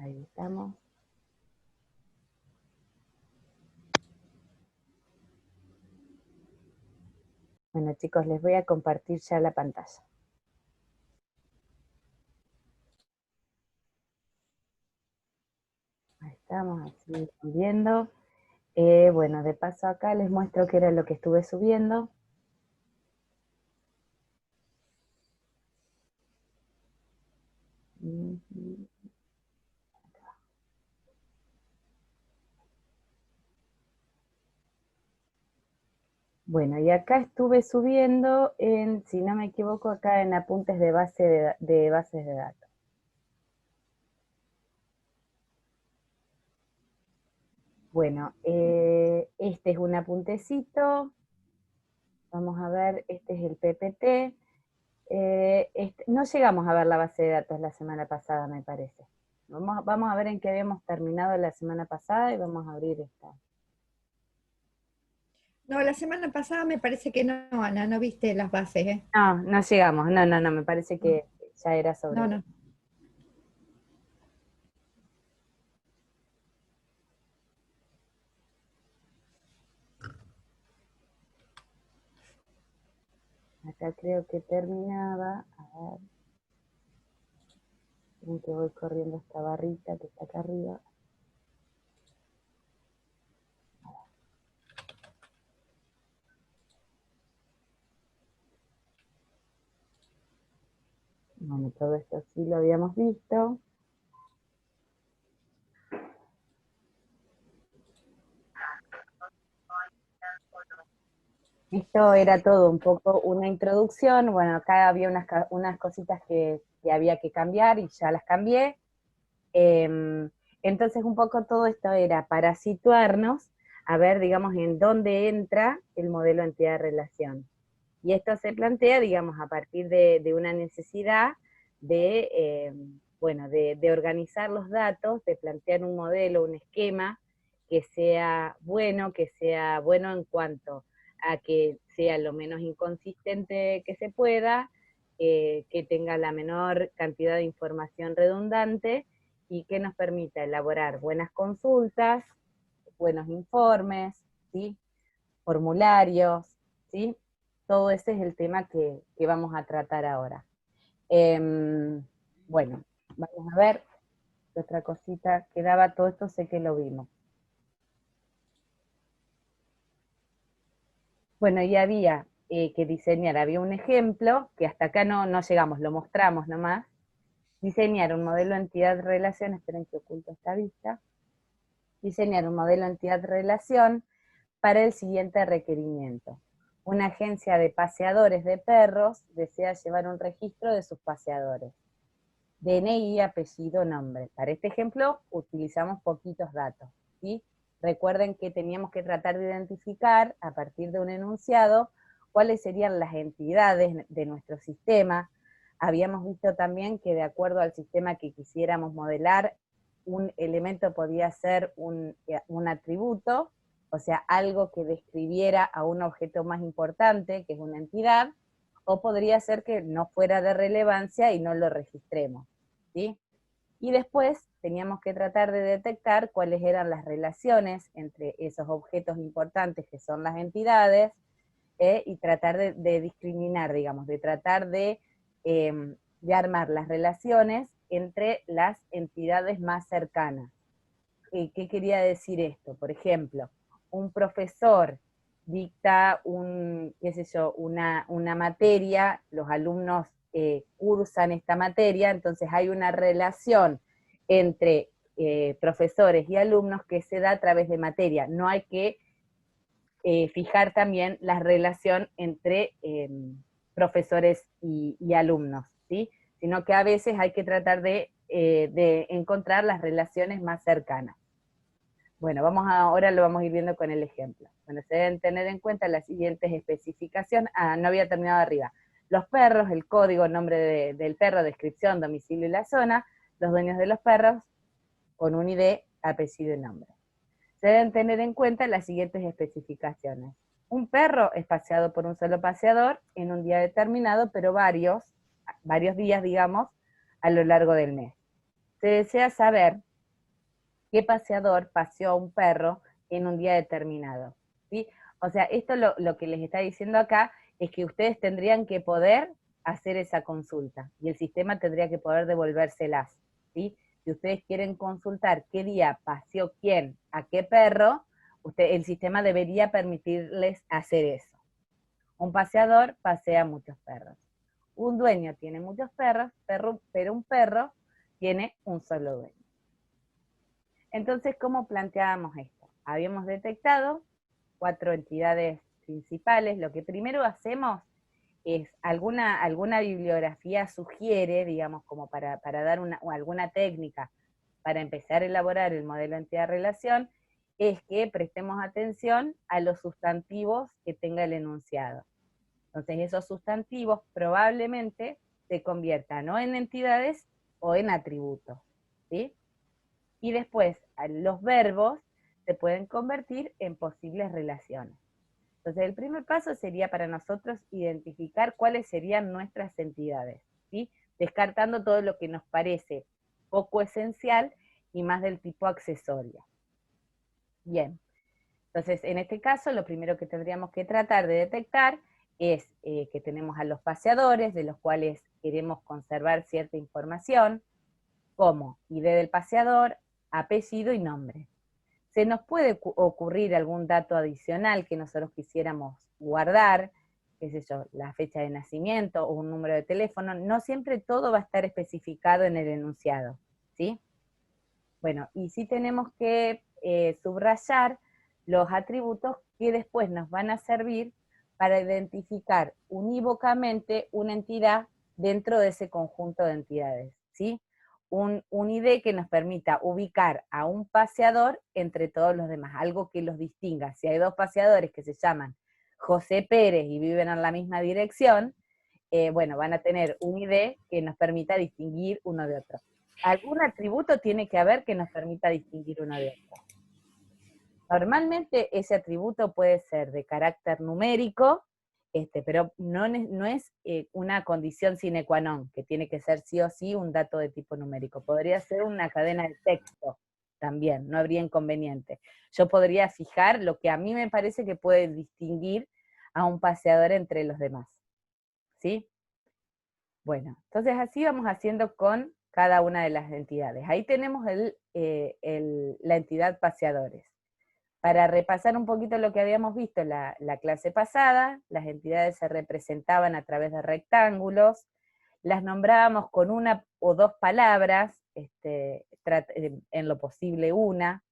Ahí estamos. Bueno, chicos, les voy a compartir ya la pantalla. Ahí estamos, así están viendo. Bueno, de paso acá les muestro qué era lo que estuve subiendo. Bueno, y acá estuve subiendo, si no me equivoco, acá en apuntes de bases de datos. Bueno, este es un apuntecito. Vamos a ver, este es el PPT. No llegamos a ver la base de datos la semana pasada, me parece. Vamos a ver en qué habíamos terminado la semana pasada y vamos a abrir esta. No, la semana pasada me parece que no, Ana, no viste las bases, ¿eh? No, no llegamos, no, me parece que ya era sobre No, eso. no. Acá creo que terminaba, a ver, en que voy corriendo esta barrita que está acá arriba. Bueno, todo esto sí lo habíamos visto. Esto era todo un poco una introducción. Bueno, acá había unas cositas que había que cambiar y ya las cambié. Entonces un poco todo esto era para situarnos, a ver, digamos, en dónde entra el modelo entidad-relación. Y esto se plantea, digamos, a partir de una necesidad bueno, de organizar los datos, de plantear un modelo, un esquema que sea bueno en cuanto a que sea lo menos inconsistente que se pueda, que tenga la menor cantidad de información redundante y que nos permita elaborar buenas consultas, buenos informes, ¿sí? Formularios, ¿sí? Todo ese es el tema que vamos a tratar ahora. Bueno, vamos a ver otra cosita quedaba, todo esto sé que lo vimos. Bueno, y había que diseñar, había un ejemplo, que hasta acá no llegamos, lo mostramos nomás, diseñar un modelo entidad-relación, esperen que oculto esta vista, diseñar un modelo entidad-relación para el siguiente requerimiento. Una agencia de paseadores de perros desea llevar un registro de sus paseadores. DNI, apellido, nombre. Para este ejemplo utilizamos poquitos datos, ¿sí? Recuerden que teníamos que tratar de identificar, a partir de un enunciado, cuáles serían las entidades de nuestro sistema. Habíamos visto también que de acuerdo al sistema que quisiéramos modelar, un elemento podía ser un atributo, o sea, algo que describiera a un objeto más importante, que es una entidad, o podría ser que no fuera de relevancia y no lo registremos, ¿sí? Y después teníamos que tratar de detectar cuáles eran las relaciones entre esos objetos importantes que son las entidades, y tratar de discriminar, digamos, de tratar de armar las relaciones entre las entidades más cercanas. ¿Qué quería decir esto? Por ejemplo, un profesor dicta qué sé yo, una materia, los alumnos cursan esta materia, entonces hay una relación entre profesores y alumnos que se da a través de materia. No hay que fijar también la relación entre profesores y alumnos, ¿sí? Sino que a veces hay que tratar de encontrar las relaciones más cercanas. Bueno, ahora lo vamos a ir viendo con el ejemplo. Bueno, se deben tener en cuenta las siguientes especificaciones. No había terminado arriba. Los perros, el código, nombre del perro, descripción, domicilio y la zona, los dueños de los perros, con un ID, apellido y nombre. Se deben tener en cuenta las siguientes especificaciones. Un perro es paseado por un solo paseador en un día determinado, pero varios días, digamos, a lo largo del mes. Se desea saber qué paseador paseó a un perro en un día determinado, ¿sí? O sea, esto lo que les está diciendo acá es que ustedes tendrían que poder hacer esa consulta, y el sistema tendría que poder devolvérselas, ¿sí? Si ustedes quieren consultar qué día paseó quién a qué perro, el sistema debería permitirles hacer eso. Un paseador pasea muchos perros. Un dueño tiene muchos perros, pero un perro tiene un solo dueño. Entonces, ¿cómo planteábamos esto? Habíamos detectado 4 entidades principales. Lo que primero hacemos es alguna bibliografía sugiere, digamos, como para dar alguna técnica para empezar a elaborar el modelo entidad-relación, es que prestemos atención a los sustantivos que tenga el enunciado. Entonces esos sustantivos probablemente se conviertan o en entidades o en atributos, ¿sí? Y después los verbos se pueden convertir en posibles relaciones. Entonces el primer paso sería para nosotros identificar cuáles serían nuestras entidades, ¿sí? Descartando todo lo que nos parece poco esencial y más del tipo accesoria. Bien, entonces en este caso lo primero que tendríamos que tratar de detectar es que tenemos a los paseadores, de los cuales queremos conservar cierta información, como ID del paseador, apellido y nombre. Se nos puede ocurrir algún dato adicional que nosotros quisiéramos guardar, qué sé yo, la fecha de nacimiento o un número de teléfono. No siempre todo va a estar especificado en el enunciado, ¿sí? Bueno, y sí tenemos que subrayar los atributos que después nos van a servir para identificar unívocamente una entidad dentro de ese conjunto de entidades, ¿sí? Un ID que nos permita ubicar a un paseador entre todos los demás, algo que los distinga. Si hay 2 paseadores que se llaman José Pérez y viven en la misma dirección, bueno, van a tener un ID que nos permita distinguir uno de otro. Algún atributo tiene que haber que nos permita distinguir uno de otro. Normalmente ese atributo puede ser de carácter numérico, pero no es una condición sine qua non, que tiene que ser sí o sí un dato de tipo numérico. Podría ser una cadena de texto también, no habría inconveniente. Yo podría fijar lo que a mí me parece que puede distinguir a un paseador entre los demás, ¿sí? Bueno, entonces así vamos haciendo con cada una de las entidades. Ahí tenemos la entidad paseadores. Para repasar un poquito lo que habíamos visto en la clase pasada, las entidades se representaban a través de rectángulos, las nombrábamos con una o dos palabras, en lo posible una,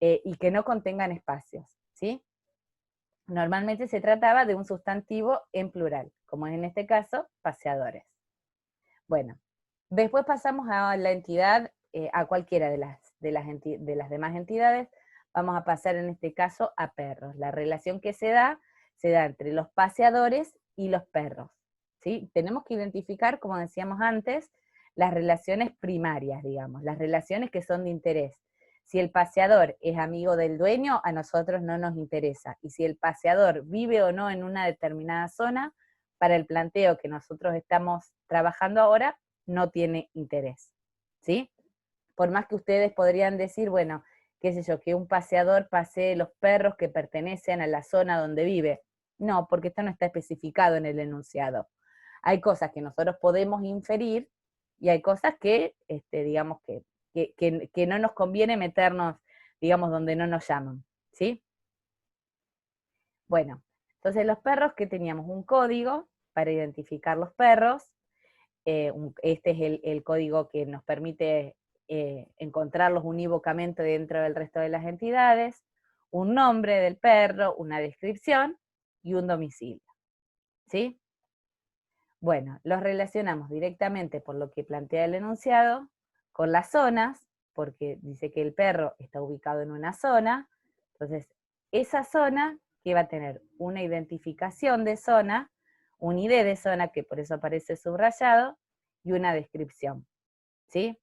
y que no contengan espacios, ¿sí? Normalmente se trataba de un sustantivo en plural, como es en este caso, paseadores. Bueno, después pasamos a la entidad, a cualquiera de las demás entidades. Vamos a pasar en este caso a perros. La relación que se da entre los paseadores y los perros, ¿sí? Tenemos que identificar, como decíamos antes, las relaciones primarias, digamos, las relaciones que son de interés. Si el paseador es amigo del dueño, a nosotros no nos interesa. Y si el paseador vive o no en una determinada zona, para el planteo que nosotros estamos trabajando ahora, no tiene interés, ¿sí? Por más que ustedes podrían decir, bueno, qué sé yo, que un paseador pasee los perros que pertenecen a la zona donde vive. No, porque esto no está especificado en el enunciado. Hay cosas que nosotros podemos inferir y hay cosas que, digamos, que no nos conviene meternos, digamos, donde no nos llaman, ¿sí? Bueno, entonces los perros, que teníamos un código para identificar los perros. Este es el código que nos permite encontrarlos unívocamente dentro del resto de las entidades, un nombre del perro, una descripción y un domicilio, ¿sí? Bueno, los relacionamos directamente, por lo que plantea el enunciado, con las zonas, porque dice que el perro está ubicado en una zona. Entonces esa zona, que va a tener una identificación de zona, un ID de zona, que por eso aparece subrayado, y una descripción, ¿sí?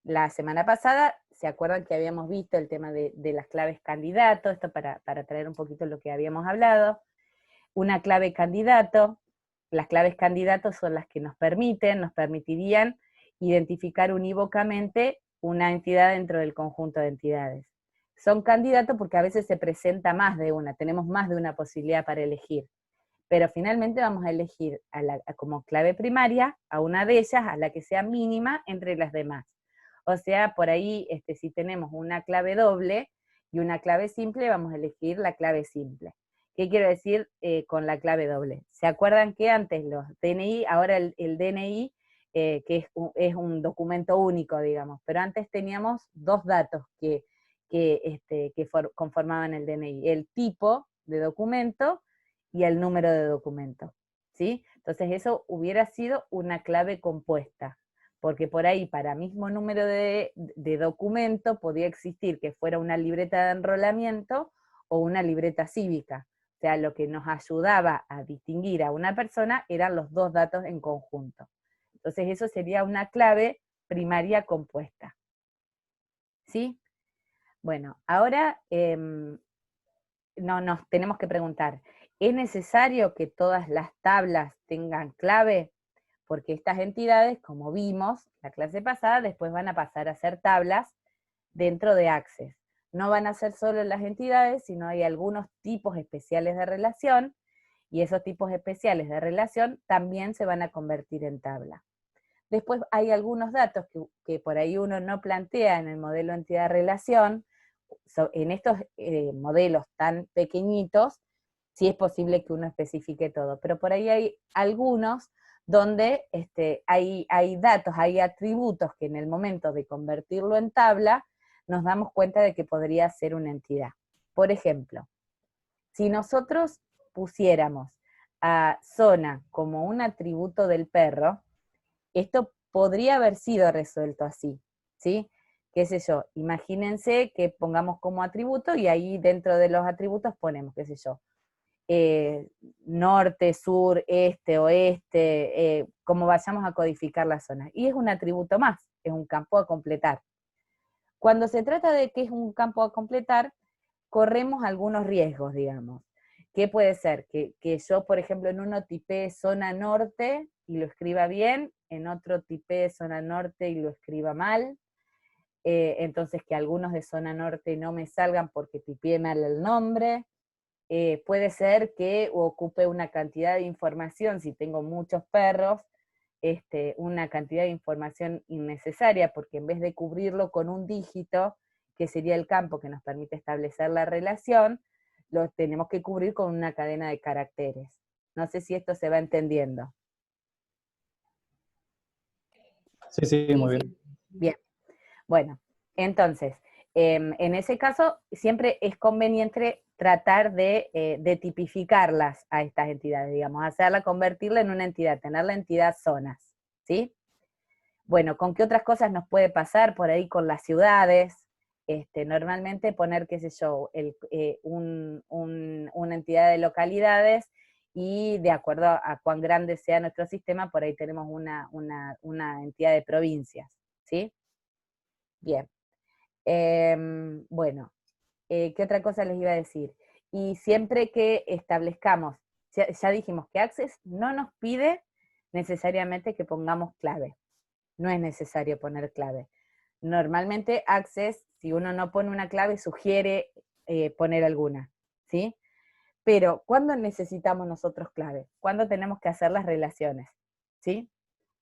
La semana pasada, ¿se acuerdan que habíamos visto el tema de las claves candidato? Esto para traer un poquito lo que habíamos hablado. Una clave candidato, las claves candidatos son las que nos permitirían identificar unívocamente una entidad dentro del conjunto de entidades. Son candidatos porque a veces se presenta más de una, tenemos más de una posibilidad para elegir. Pero finalmente vamos a elegir como clave primaria a una de ellas, a la que sea mínima entre las demás. O sea, por ahí, si tenemos una clave doble y una clave simple, vamos a elegir la clave simple. ¿Qué quiero decir con la clave doble? ¿Se acuerdan que antes los DNI, ahora el DNI, que es un documento único, digamos, pero antes teníamos dos datos que conformaban el DNI, el tipo de documento y el número de documento, ¿sí? Entonces eso hubiera sido una clave compuesta, porque por ahí para mismo número de documento podía existir que fuera una libreta de enrolamiento o una libreta cívica. O sea, lo que nos ayudaba a distinguir a una persona eran los dos datos en conjunto. Entonces eso sería una clave primaria compuesta. ¿Sí? Bueno, ahora nos tenemos que preguntar, ¿es necesario que todas las tablas tengan clave? Porque estas entidades, como vimos la clase pasada, después van a pasar a ser tablas dentro de Access. No van a ser solo las entidades, sino hay algunos tipos especiales de relación, y esos tipos especiales de relación también se van a convertir en tabla. Después hay algunos datos que por ahí uno no plantea en el modelo entidad-relación. En estos modelos tan pequeñitos, sí es posible que uno especifique todo, pero por ahí hay algunos donde hay datos, hay atributos que en el momento de convertirlo en tabla, nos damos cuenta de que podría ser una entidad. Por ejemplo, si nosotros pusiéramos a zona como un atributo del perro, esto podría haber sido resuelto así, ¿sí? Qué sé yo, imagínense que pongamos como atributo y ahí dentro de los atributos ponemos, qué sé yo, norte, sur, este, oeste, como vayamos a codificar las zonas. Y es un atributo más, es un campo a completar. Cuando se trata de que es un campo a completar, corremos algunos riesgos, digamos. ¿Qué puede ser? Que yo, por ejemplo, en uno tipee zona norte y lo escriba bien, en otro tipee zona norte y lo escriba mal, entonces que algunos de zona norte no me salgan porque tipeé mal el nombre. Puede ser que ocupe una cantidad de información, si tengo muchos perros, una cantidad de información innecesaria, porque en vez de cubrirlo con un dígito, que sería el campo que nos permite establecer la relación, lo tenemos que cubrir con una cadena de caracteres. No sé si esto se va entendiendo. Sí, sí, muy bien. Bien. Bueno, entonces, en ese caso, siempre es conveniente tratar de tipificarlas a estas entidades, digamos, hacerla, convertirla en una entidad, tener la entidad zonas, ¿sí? Bueno, ¿con qué otras cosas nos puede pasar por ahí con las ciudades? Normalmente poner, qué sé yo, una entidad de localidades, y de acuerdo a cuán grande sea nuestro sistema, por ahí tenemos una entidad de provincias, ¿sí? Bien. Bueno, ¿qué otra cosa les iba a decir? Y siempre que establezcamos, ya dijimos que Access no nos pide necesariamente que pongamos clave. No es necesario poner clave. Normalmente Access, si uno no pone una clave, sugiere poner alguna, ¿sí? Pero, ¿cuándo necesitamos nosotros clave? Cuando tenemos que hacer las relaciones, ¿sí?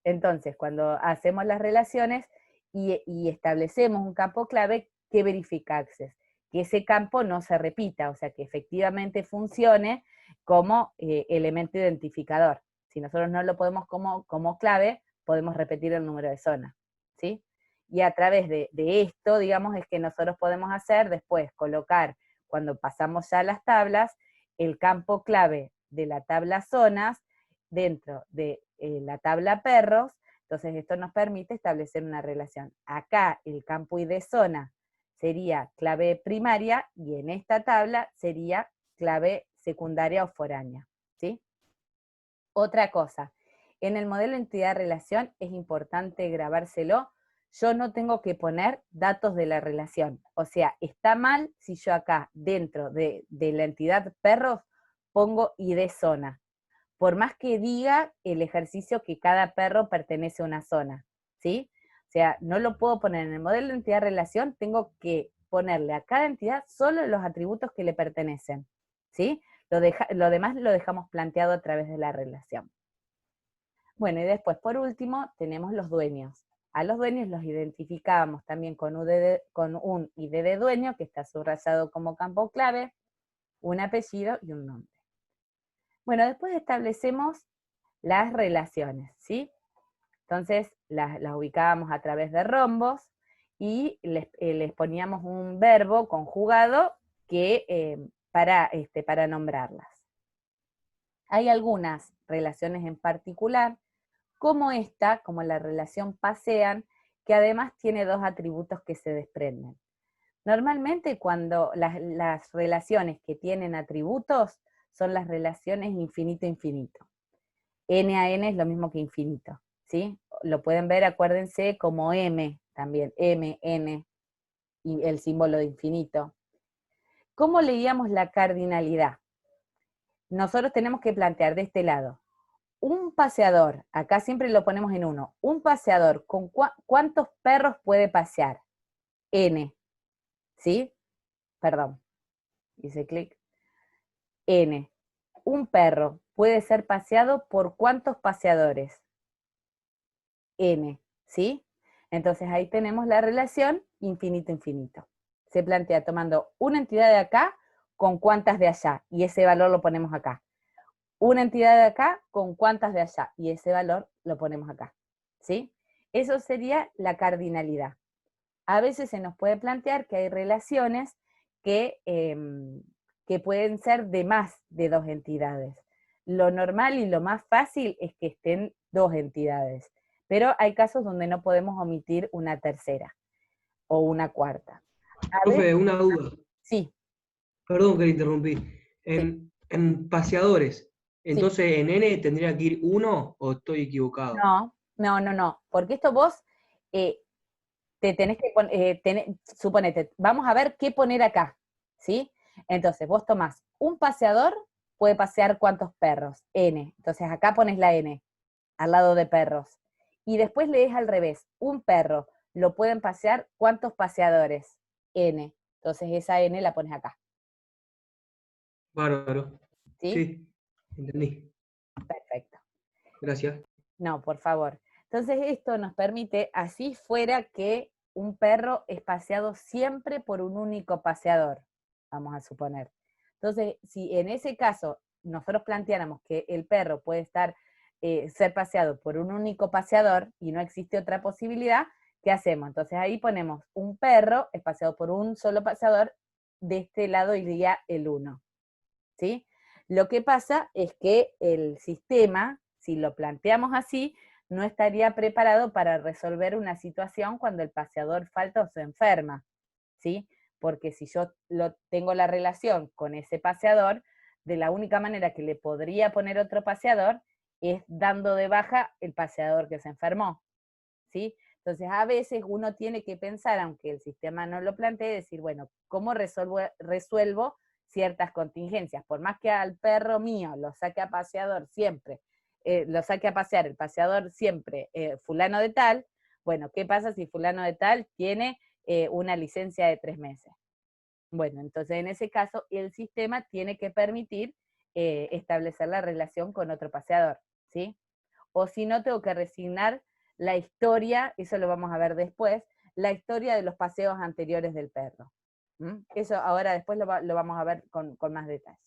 Entonces, cuando hacemos las relaciones y establecemos un campo clave, ¿qué verifica Access? Que ese campo no se repita, o sea, que efectivamente funcione como elemento identificador. Si nosotros no lo podemos como clave, podemos repetir el número de zona, ¿sí? Y a través de esto, digamos, es que nosotros podemos hacer después, colocar, cuando pasamos ya a las tablas, el campo clave de la tabla zonas dentro de la tabla perros. Entonces esto nos permite establecer una relación. Acá el campo ID zona sería clave primaria, y en esta tabla sería clave secundaria o foránea, ¿sí? Otra cosa, en el modelo entidad-relación es importante grabárselo, yo no tengo que poner datos de la relación, o sea, está mal si yo acá dentro de la entidad perros pongo ID zona, por más que diga el ejercicio que cada perro pertenece a una zona, ¿sí? sea, no lo puedo poner en el modelo de entidad-relación, tengo que ponerle a cada entidad solo los atributos que le pertenecen, ¿sí? Lo demás lo dejamos planteado a través de la relación. Bueno, y después, por último, tenemos los dueños. A los dueños los identificábamos también con un ID de dueño, que está subrayado como campo clave, un apellido y un nombre. Bueno, después establecemos las relaciones, ¿sí? Entonces, las ubicábamos a través de rombos y les poníamos un verbo conjugado para nombrarlas. Hay algunas relaciones en particular, como esta, como la relación pasean, que además tiene dos atributos que se desprenden. Normalmente cuando las relaciones que tienen atributos son las relaciones infinito-infinito. N a N es lo mismo que infinito, ¿sí? Lo pueden ver, acuérdense, como M también, M, N, y el símbolo de infinito. ¿Cómo leíamos la cardinalidad? Nosotros tenemos que plantear de este lado, un paseador, acá siempre lo ponemos en 1, un paseador, ¿con cuántos perros puede pasear? N, ¿sí? Perdón, hice clic. N. Un perro puede ser paseado por ¿cuántos paseadores? N, ¿sí? Entonces ahí tenemos la relación infinito-infinito. Se plantea tomando una entidad de acá con cuántas de allá, y ese valor lo ponemos acá. Una entidad de acá con cuántas de allá, y ese valor lo ponemos acá, ¿sí? Eso sería la cardinalidad. A veces se nos puede plantear que hay relaciones que pueden ser de más de dos entidades. Lo normal y lo más fácil es que estén dos entidades, pero hay casos donde no podemos omitir una tercera o una cuarta. Profe, una duda. Sí, Perdón que le interrumpí. sí, En paseadores, sí. entonces en N tendría que ir 1 o estoy equivocado. No, porque esto vos te tenés que poner, suponete, vamos a ver qué poner acá, ¿sí? Entonces, vos tomás un paseador, puede pasear ¿cuántos perros? N. Entonces acá pones la N, al lado de perros. Y después lees al revés, un perro, lo pueden pasear ¿cuántos paseadores? N. Entonces esa N la pones acá, Bárbaro. ¿sí? Sí, entendí. Perfecto. Gracias. No, por favor. Entonces esto nos permite, así fuera que un perro es paseado siempre por un único paseador, vamos a suponer. Entonces, si en ese caso nosotros planteáramos que el perro puede ser paseado por un único paseador y no existe otra posibilidad, ¿qué hacemos? Entonces ahí ponemos un perro es paseado por un solo paseador, de este lado iría el 1, ¿sí? Lo que pasa es que el sistema, si lo planteamos así, no estaría preparado para resolver una situación cuando el paseador falta o se enferma, ¿sí? Porque si yo tengo la relación con ese paseador, de la única manera que le podría poner otro paseador es dando de baja el paseador que se enfermó, ¿sí? Entonces a veces uno tiene que pensar, aunque el sistema no lo plantee, decir, bueno, ¿cómo resuelvo ciertas contingencias? Por más que al perro mío lo saque a paseador siempre, lo saque a pasear el paseador siempre, fulano de tal, bueno, ¿qué pasa si fulano de tal tiene una licencia de 3 meses? Bueno, entonces en ese caso el sistema tiene que permitir establecer la relación con otro paseador, ¿sí? O si no, tengo que resignar la historia, eso lo vamos a ver después, la historia de los paseos anteriores del perro. Eso ahora después lo vamos a ver con más detalle.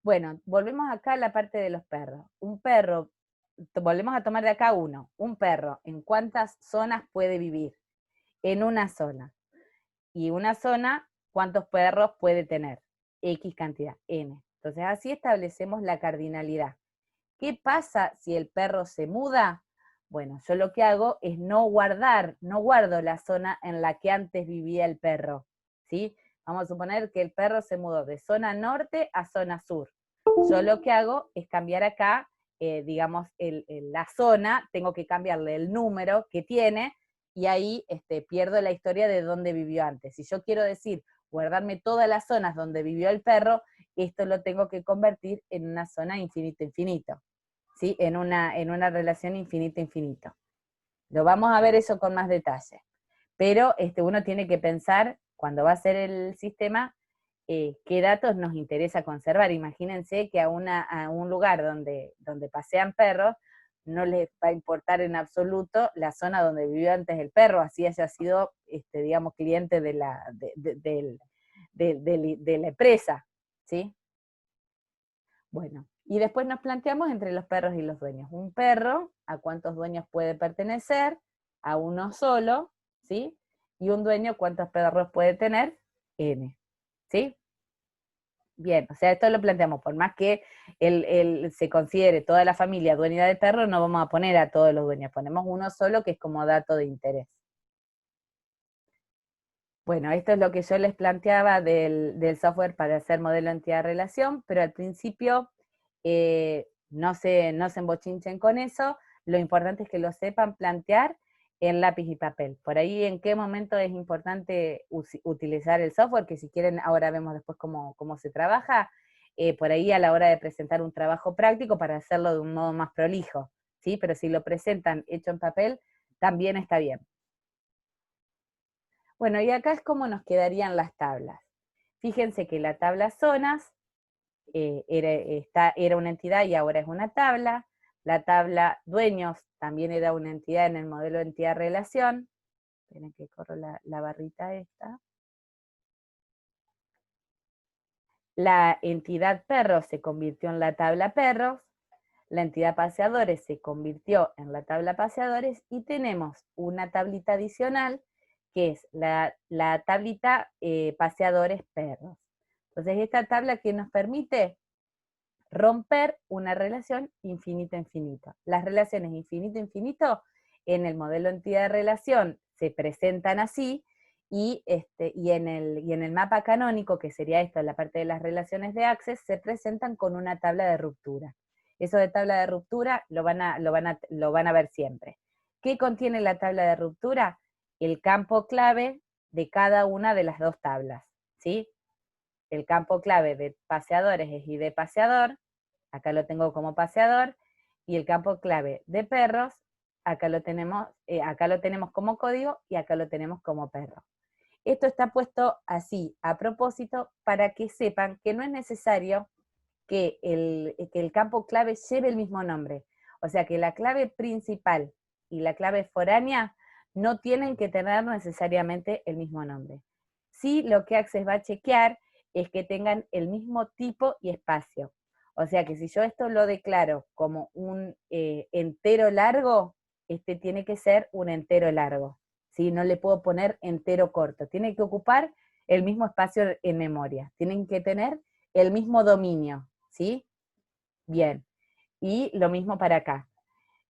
Bueno, volvemos acá a la parte de los perros. Un perro, volvemos a tomar de acá uno. Un perro, ¿en cuántas zonas puede vivir? En una zona. Y una zona, ¿cuántos perros puede tener? X cantidad, N. Entonces así establecemos la cardinalidad. ¿Qué pasa si el perro se muda? Bueno, yo lo que hago es no guardo la zona en la que antes vivía el perro, ¿sí? Vamos a suponer que el perro se mudó de zona norte a zona sur. Yo lo que hago es cambiar acá, digamos, la zona, tengo que cambiarle el número que tiene, y ahí pierdo la historia de dónde vivió antes. Si yo quiero decir, guardarme todas las zonas donde vivió el perro, esto lo tengo que convertir en una zona infinito-infinito, ¿sí? En una relación infinito-infinito. Lo vamos a ver eso con más detalle. Pero uno tiene que pensar, cuando va a hacer el sistema, qué datos nos interesa conservar. Imagínense que a un lugar donde pasean perros, no les va a importar en absoluto la zona donde vivió antes el perro, así haya sido, digamos, cliente de la empresa, ¿sí? Bueno, y después nos planteamos entre los perros y los dueños. Un perro, ¿a cuántos dueños puede pertenecer? A uno solo, ¿sí? Y un dueño, ¿cuántos perros puede tener? N, ¿sí? Bien, o sea, esto lo planteamos, por más que se considere toda la familia dueña de perro, no vamos a poner a todos los dueños, ponemos uno solo que es como dato de interés. Bueno, esto es lo que yo les planteaba del software para hacer modelo entidad-relación, pero al principio no se embochinchen con eso, lo importante es que lo sepan plantear en lápiz y papel. Por ahí, ¿en qué momento es importante utilizar el software? Que si quieren, ahora vemos después cómo se trabaja, por ahí a la hora de presentar un trabajo práctico para hacerlo de un modo más prolijo, ¿sí? Pero si lo presentan hecho en papel, también está bien. Bueno, y acá es como nos quedarían las tablas. Fíjense que la tabla zonas era una entidad y ahora es una tabla. La tabla dueños también era una entidad en el modelo entidad-relación. Esperen que corro la barrita esta. La entidad perros se convirtió en la tabla perros. La entidad paseadores se convirtió en la tabla paseadores y tenemos una tablita adicional que es la tablita paseadores perros. Entonces esta tabla que nos permite romper una relación infinito-infinito. Las relaciones infinito-infinito en el modelo entidad-relación se presentan así, y en el mapa canónico, que sería esto, la parte de las relaciones de Access, se presentan con una tabla de ruptura. Eso de tabla de ruptura lo van a ver siempre. ¿Qué contiene la tabla de ruptura? El campo clave de cada una de las dos tablas, ¿sí? El campo clave de paseadores es ID paseador, acá lo tengo como paseador, y el campo clave de perros, acá lo tenemos como código y acá lo tenemos como perro. Esto está puesto así, a propósito, para que sepan que no es necesario que el campo clave lleve el mismo nombre. O sea que la clave principal y la clave foránea no tienen que tener necesariamente el mismo nombre. Sí, lo que Access va a chequear es que tengan el mismo tipo y espacio. O sea que si yo esto lo declaro como un entero largo, este tiene que ser un entero largo. ¿Sí? No le puedo poner entero corto. Tiene que ocupar el mismo espacio en memoria. Tienen que tener el mismo dominio. ¿Sí? Bien. Y lo mismo para acá.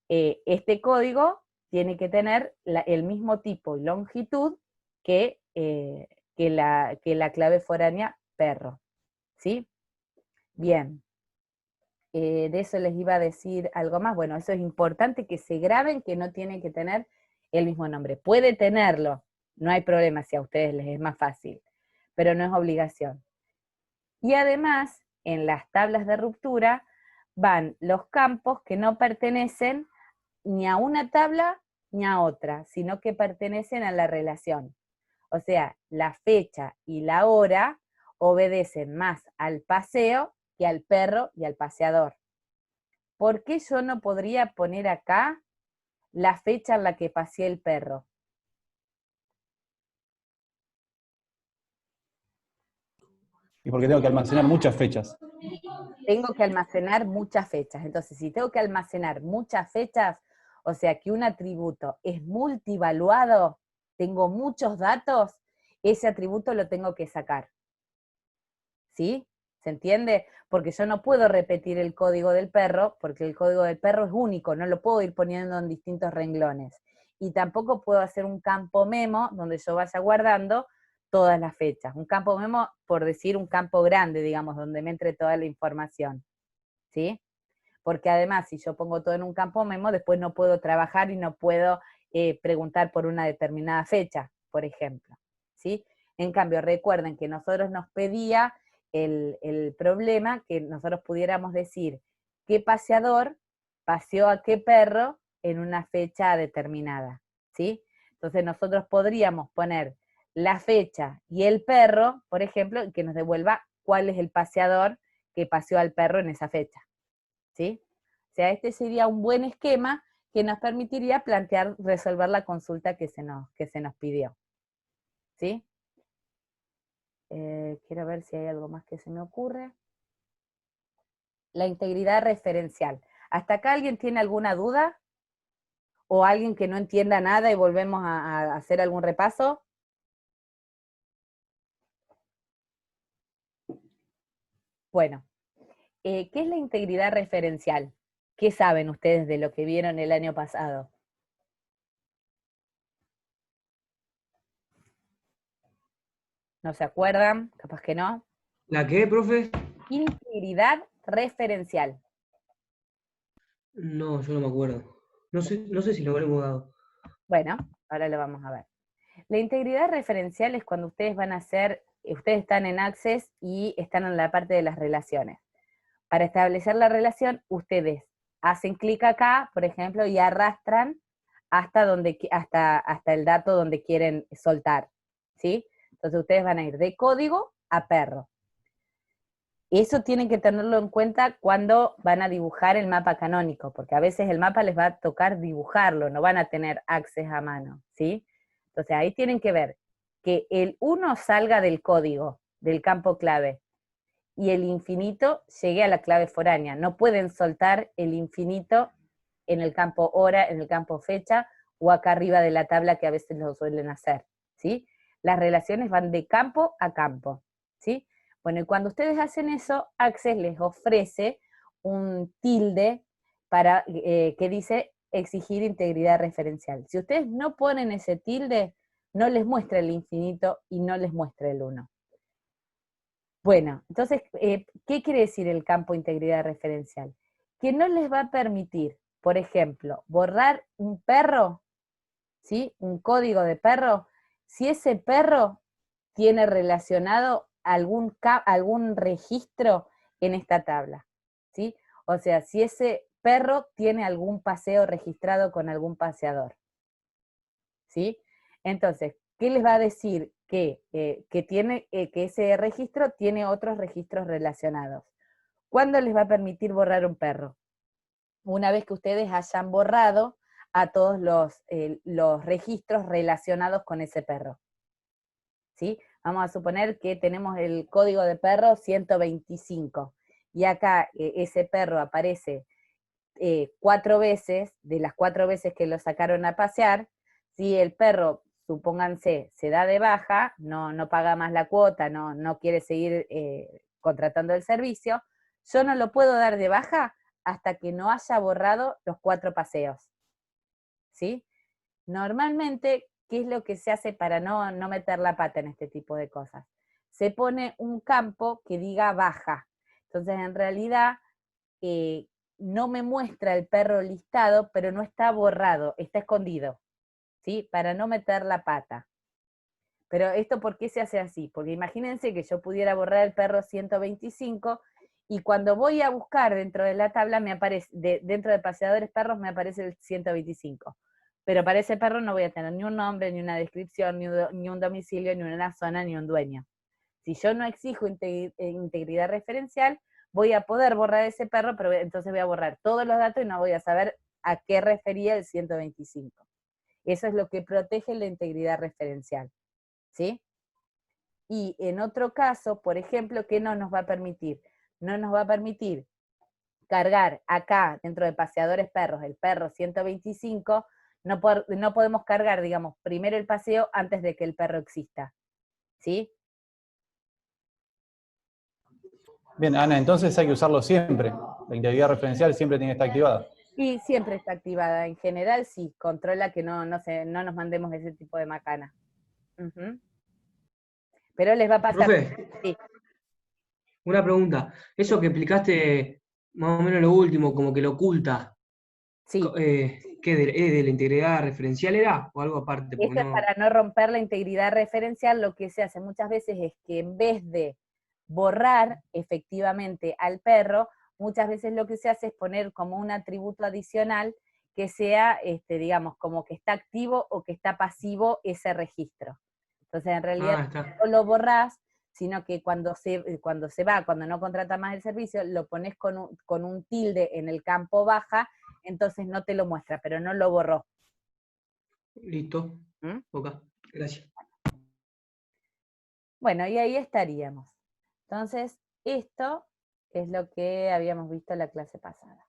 Este código tiene que tener el mismo tipo y longitud que la clave foránea perro. ¿Sí? Bien. De eso les iba a decir algo más. Bueno, eso es importante que se graben, que no tienen que tener el mismo nombre. Puede tenerlo, no hay problema si a ustedes les es más fácil, pero no es obligación. Y además, en las tablas de ruptura van los campos que no pertenecen ni a una tabla ni a otra, sino que pertenecen a la relación. O sea, la fecha y la hora obedecen más al paseo que al perro y al paseador. ¿Por qué yo no podría poner acá la fecha en la que paseé el perro? Y porque tengo que almacenar muchas fechas. Tengo que almacenar muchas fechas. Entonces, si tengo que almacenar muchas fechas, o sea que un atributo es multivaluado, tengo muchos datos, ese atributo lo tengo que sacar. ¿Sí? ¿Se entiende? Porque yo no puedo repetir el código del perro, porque el código del perro es único, no lo puedo ir poniendo en distintos renglones. Y tampoco puedo hacer un campo memo donde yo vaya guardando todas las fechas. Un campo memo, por decir un campo grande, digamos, donde me entre toda la información. ¿Sí? Porque además, si yo pongo todo en un campo memo, después no puedo trabajar y no puedo preguntar por una determinada fecha, por ejemplo. ¿Sí? En cambio, recuerden que nosotros nos pedía el problema que nosotros pudiéramos decir qué paseador paseó a qué perro en una fecha determinada, ¿sí? Entonces nosotros podríamos poner la fecha y el perro, por ejemplo, y que nos devuelva cuál es el paseador que paseó al perro en esa fecha, ¿sí? O sea, este sería un buen esquema que nos permitiría plantear, resolver la consulta que se nos pidió, ¿sí? Quiero ver si hay algo más que se me ocurre. La integridad referencial. ¿Hasta acá alguien tiene alguna duda? ¿O alguien que no entienda nada y volvemos a hacer algún repaso? Bueno, ¿qué es la integridad referencial? ¿Qué saben ustedes de lo que vieron el año pasado? ¿No se acuerdan? Capaz que no. ¿La qué, profe? Integridad referencial. No, yo no me acuerdo. No sé si lo habremos dado. Bueno, ahora lo vamos a ver. La integridad referencial es cuando ustedes van a hacer, ustedes están en Access y están en la parte de las relaciones. Para establecer la relación, ustedes hacen clic acá, por ejemplo, y arrastran hasta el dato donde quieren soltar, ¿sí? Entonces ustedes van a ir de código a perro. Eso tienen que tenerlo en cuenta cuando van a dibujar el mapa canónico, porque a veces el mapa les va a tocar dibujarlo, no van a tener access a mano, ¿sí? Entonces ahí tienen que ver que el 1 salga del código, del campo clave, y el infinito llegue a la clave foránea. No pueden soltar el infinito en el campo hora, en el campo fecha, o acá arriba de la tabla que a veces lo suelen hacer, ¿sí? Las relaciones van de campo a campo, ¿sí? Bueno, y cuando ustedes hacen eso, Access les ofrece un tilde para, que dice exigir integridad referencial. Si ustedes no ponen ese tilde, no les muestra el infinito y no les muestra el 1. Bueno, entonces, ¿qué quiere decir el campo integridad referencial? Que no les va a permitir, por ejemplo, borrar un perro, ¿sí? Un código de perro, si ese perro tiene relacionado algún registro en esta tabla, ¿sí? O sea, si ese perro tiene algún paseo registrado con algún paseador, ¿sí? Entonces, ¿qué les va a decir? Que ese registro tiene otros registros relacionados. ¿Cuándo les va a permitir borrar un perro? Una vez que ustedes hayan borrado a todos los registros relacionados con ese perro, ¿sí? Vamos a suponer que tenemos el código de perro 125, y acá ese perro aparece 4 veces, de las 4 veces que lo sacaron a pasear. Si el perro, supónganse, se da de baja, no paga más la cuota, no quiere seguir contratando el servicio, yo no lo puedo dar de baja hasta que no haya borrado los 4 paseos, ¿sí? Normalmente, ¿qué es lo que se hace para no meter la pata en este tipo de cosas? Se pone un campo que diga baja. Entonces, en realidad, no me muestra el perro listado, pero no está borrado, está escondido, ¿sí? Para no meter la pata. Pero esto, ¿por qué se hace así? Porque imagínense que yo pudiera borrar el perro 125 y cuando voy a buscar dentro de la tabla, me aparece, dentro de paseadores perros me aparece el 125. Pero para ese perro no voy a tener ni un nombre, ni una descripción, ni un domicilio, ni una zona, ni un dueño. Si yo no exijo integridad referencial, voy a poder borrar ese perro, pero entonces voy a borrar todos los datos y no voy a saber a qué refería el 125. Eso es lo que protege la integridad referencial, ¿sí? Y en otro caso, por ejemplo, ¿qué no nos va a permitir? No nos va a permitir cargar acá, dentro de paseadores perros, el perro 125, no podemos cargar, digamos, primero el paseo antes de que el perro exista, ¿sí? Bien, Ana, entonces hay que usarlo siempre. La integridad referencial siempre tiene que estar activada. Y siempre está activada, en general sí, controla que no nos mandemos ese tipo de macana. Ujú. Pero les va a pasar. Profe, Sí, una pregunta. Eso que explicaste más o menos lo último, como que lo oculta, sí. ¿qué es de la integridad referencial era? ¿O algo aparte? Porque Eso es no. para no romper la integridad referencial. Lo que se hace muchas veces es que en vez de borrar efectivamente al perro, muchas veces lo que se hace es poner como un atributo adicional que sea, digamos, como que está activo o que está pasivo ese registro. Entonces, en realidad, está. no lo borrás, sino que cuando se va, cuando no contrata más el servicio, lo pones con un tilde en el campo baja, entonces no te lo muestra, pero no lo borró. Listo. ¿Mm? Ok, gracias. Bueno, y ahí estaríamos. Entonces, esto es lo que habíamos visto en la clase pasada.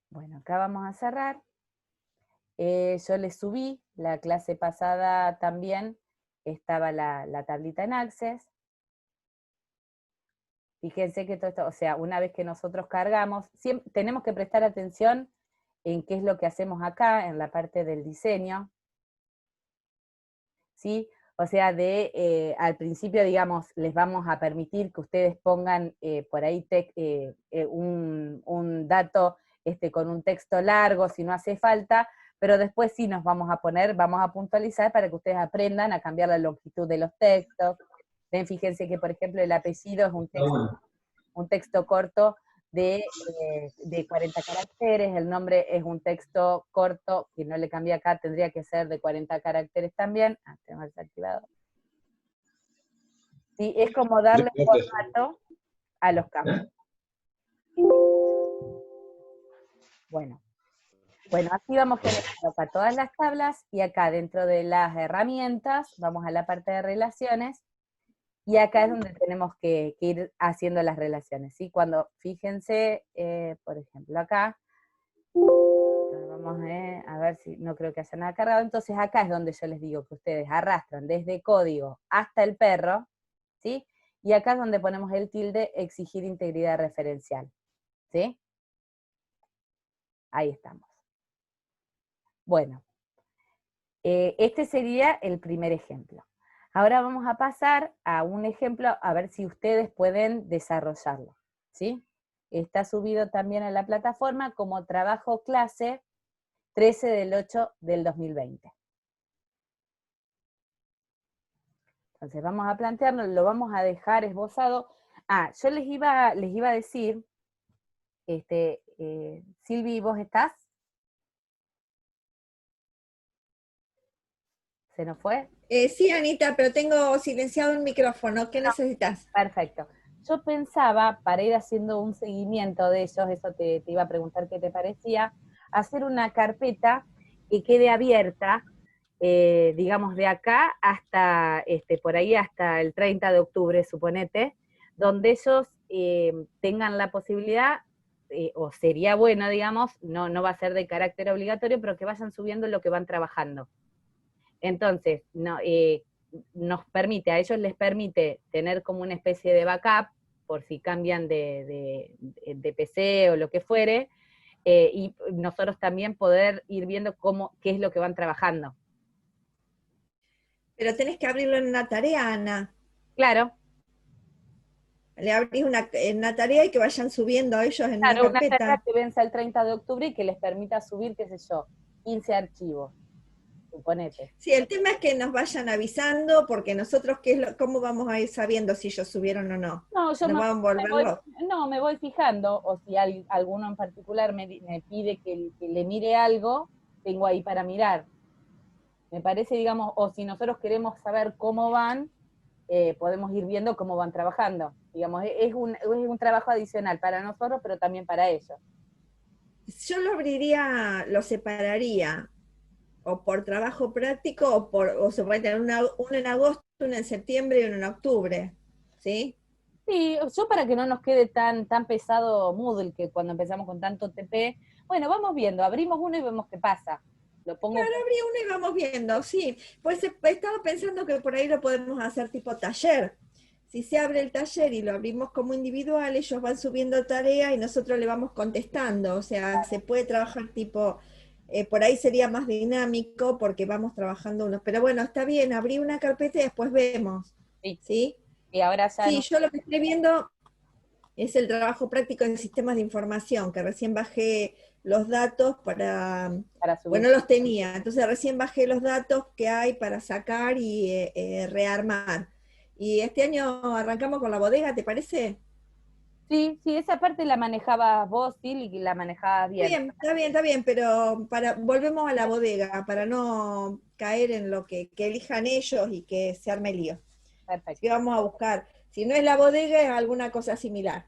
Bueno, acá vamos a cerrar. Yo les subí, la clase pasada también estaba la tablita en Access. Fíjense que todo esto, o sea, una vez que nosotros cargamos, tenemos que prestar atención en qué es lo que hacemos acá, en la parte del diseño, ¿sí? O sea, al principio, digamos, les vamos a permitir que ustedes pongan por ahí un dato con un texto largo, si no hace falta, pero después sí nos vamos a puntualizar para que ustedes aprendan a cambiar la longitud de los textos. Ven, fíjense que, por ejemplo, el apellido es un texto corto de 40 caracteres, el nombre es un texto corto, que no le cambié acá, tendría que ser de 40 caracteres también. Tengo desactivado. Sí, es como darle formato a los campos. Bueno, aquí vamos generando acá todas las tablas, y acá dentro de las herramientas, vamos a la parte de relaciones, y acá es donde tenemos que ir haciendo las relaciones, ¿sí? Cuando, fíjense, por ejemplo, acá, vamos a ver si no creo que haya nada cargado, entonces acá es donde yo les digo que ustedes arrastran desde código hasta el perro, ¿sí? Y acá es donde ponemos el tilde, exigir integridad referencial, ¿sí? Ahí estamos. Bueno, este sería el primer ejemplo. Ahora vamos a pasar a un ejemplo, a ver si ustedes pueden desarrollarlo, ¿sí? Está subido también a la plataforma como trabajo clase 13/8/2020. Entonces vamos a plantearlo, lo vamos a dejar esbozado. Yo les iba a decir, Silvi, ¿vos estás? ¿Se nos fue? Sí, Anita, pero tengo silenciado el micrófono. ¿Qué necesitas? Perfecto. Yo pensaba, para ir haciendo un seguimiento de ellos, eso te iba a preguntar qué te parecía, hacer una carpeta que quede abierta, digamos, de acá hasta, por ahí hasta el 30 de octubre, suponete, donde ellos tengan la posibilidad, o sería bueno, digamos, no va a ser de carácter obligatorio, pero que vayan subiendo lo que van trabajando. Entonces, a ellos les permite tener como una especie de backup, por si cambian de PC o lo que fuere, y nosotros también poder ir viendo qué es lo que van trabajando. Pero tenés que abrirlo en una tarea, Ana. Claro. Le abrís una tarea y que vayan subiendo a ellos en una Claro, una carpeta. tarea que vence el 30 de octubre y que les permita subir, qué sé yo, 15 archivos, suponete. Sí, el tema es que nos vayan avisando, porque nosotros, ¿cómo vamos a ir sabiendo si ellos subieron o no? No, yo ¿Nos van a volverlo? me voy fijando, o si alguno en particular me pide que le mire algo, tengo ahí para mirar. Me parece, digamos, o si nosotros queremos saber cómo van, podemos ir viendo cómo van trabajando. Digamos, es un trabajo adicional para nosotros, pero también para ellos. Yo lo abriría, lo separaría, o por trabajo práctico, o se puede tener uno en agosto, uno en septiembre y uno en octubre, ¿sí? Sí, yo para que no nos quede tan pesado Moodle, que cuando empezamos con tanto TP, bueno, vamos viendo, abrimos uno y vemos qué pasa. Lo pongo. Claro, abría uno y vamos viendo, sí. Pues estaba pensando que por ahí lo podemos hacer tipo taller. Si se abre el taller y lo abrimos como individual, ellos van subiendo tarea y nosotros le vamos contestando. O sea, se puede trabajar tipo, por ahí sería más dinámico porque vamos trabajando unos. Pero bueno, está bien, abrí una carpeta y después vemos. Sí. ¿Sí? Y ahora ya Sí, yo lo que estoy viendo es el trabajo práctico en sistemas de información, que recién bajé los datos para subir. Bueno, los tenía, entonces recién bajé los datos que hay para sacar y rearmar. Y este año arrancamos con la bodega, ¿te parece? Sí, sí, esa parte la manejabas vos, sí, y la manejabas bien. Está bien, pero volvemos a la bodega, para no caer en lo que elijan ellos y que se arme lío. Así Perfecto, que vamos a buscar, si no es la bodega, es alguna cosa similar.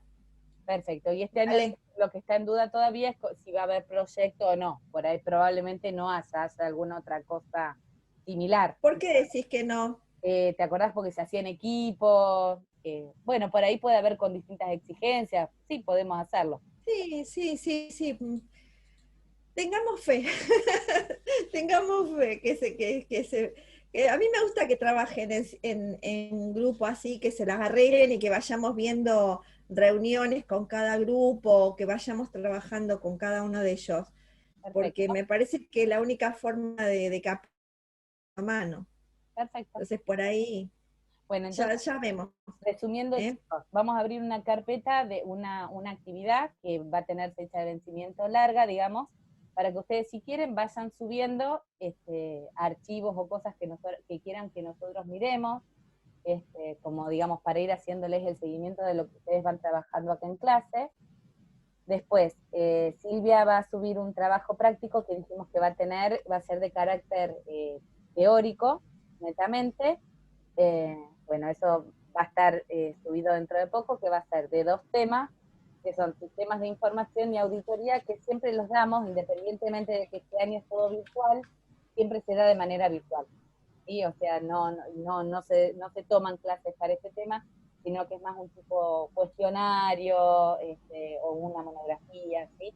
perfecto. Y este año ¿Vale? lo que está en duda todavía es si va a haber proyecto o no. Por ahí probablemente no haya alguna otra cosa similar. ¿Por qué decís que no? ¿Te acordás? Porque se hacía en equipo. Bueno, por ahí puede haber con distintas exigencias. Sí, podemos hacerlo. Sí. Tengamos fe. Tengamos fe que a mí me gusta que trabajen en grupo así, que se las arreglen y que vayamos viendo reuniones con cada grupo, que vayamos trabajando con cada uno de ellos, porque Perfecto, me parece que es la única forma de captar a mano. perfecto. Entonces por ahí Bueno, ya, entonces, ya vemos. resumiendo, ¿Eh? chicos, vamos a abrir una carpeta de una actividad que va a tener fecha de vencimiento larga, digamos, para que ustedes, si quieren, vayan subiendo archivos o cosas que quieran que nosotros miremos, como digamos, para ir haciéndoles el seguimiento de lo que ustedes van trabajando acá en clase. Después, Silvia va a subir un trabajo práctico que dijimos que va a ser de carácter teórico, netamente. Bueno, eso va a estar subido dentro de poco, que va a ser de 2 temas, que son sistemas de información y auditoría, que siempre los damos, independientemente de que este año es todo virtual, siempre se da de manera virtual. ¿Sí? O sea, no se toman clases para este tema, sino que es más un tipo cuestionario o una monografía, ¿sí?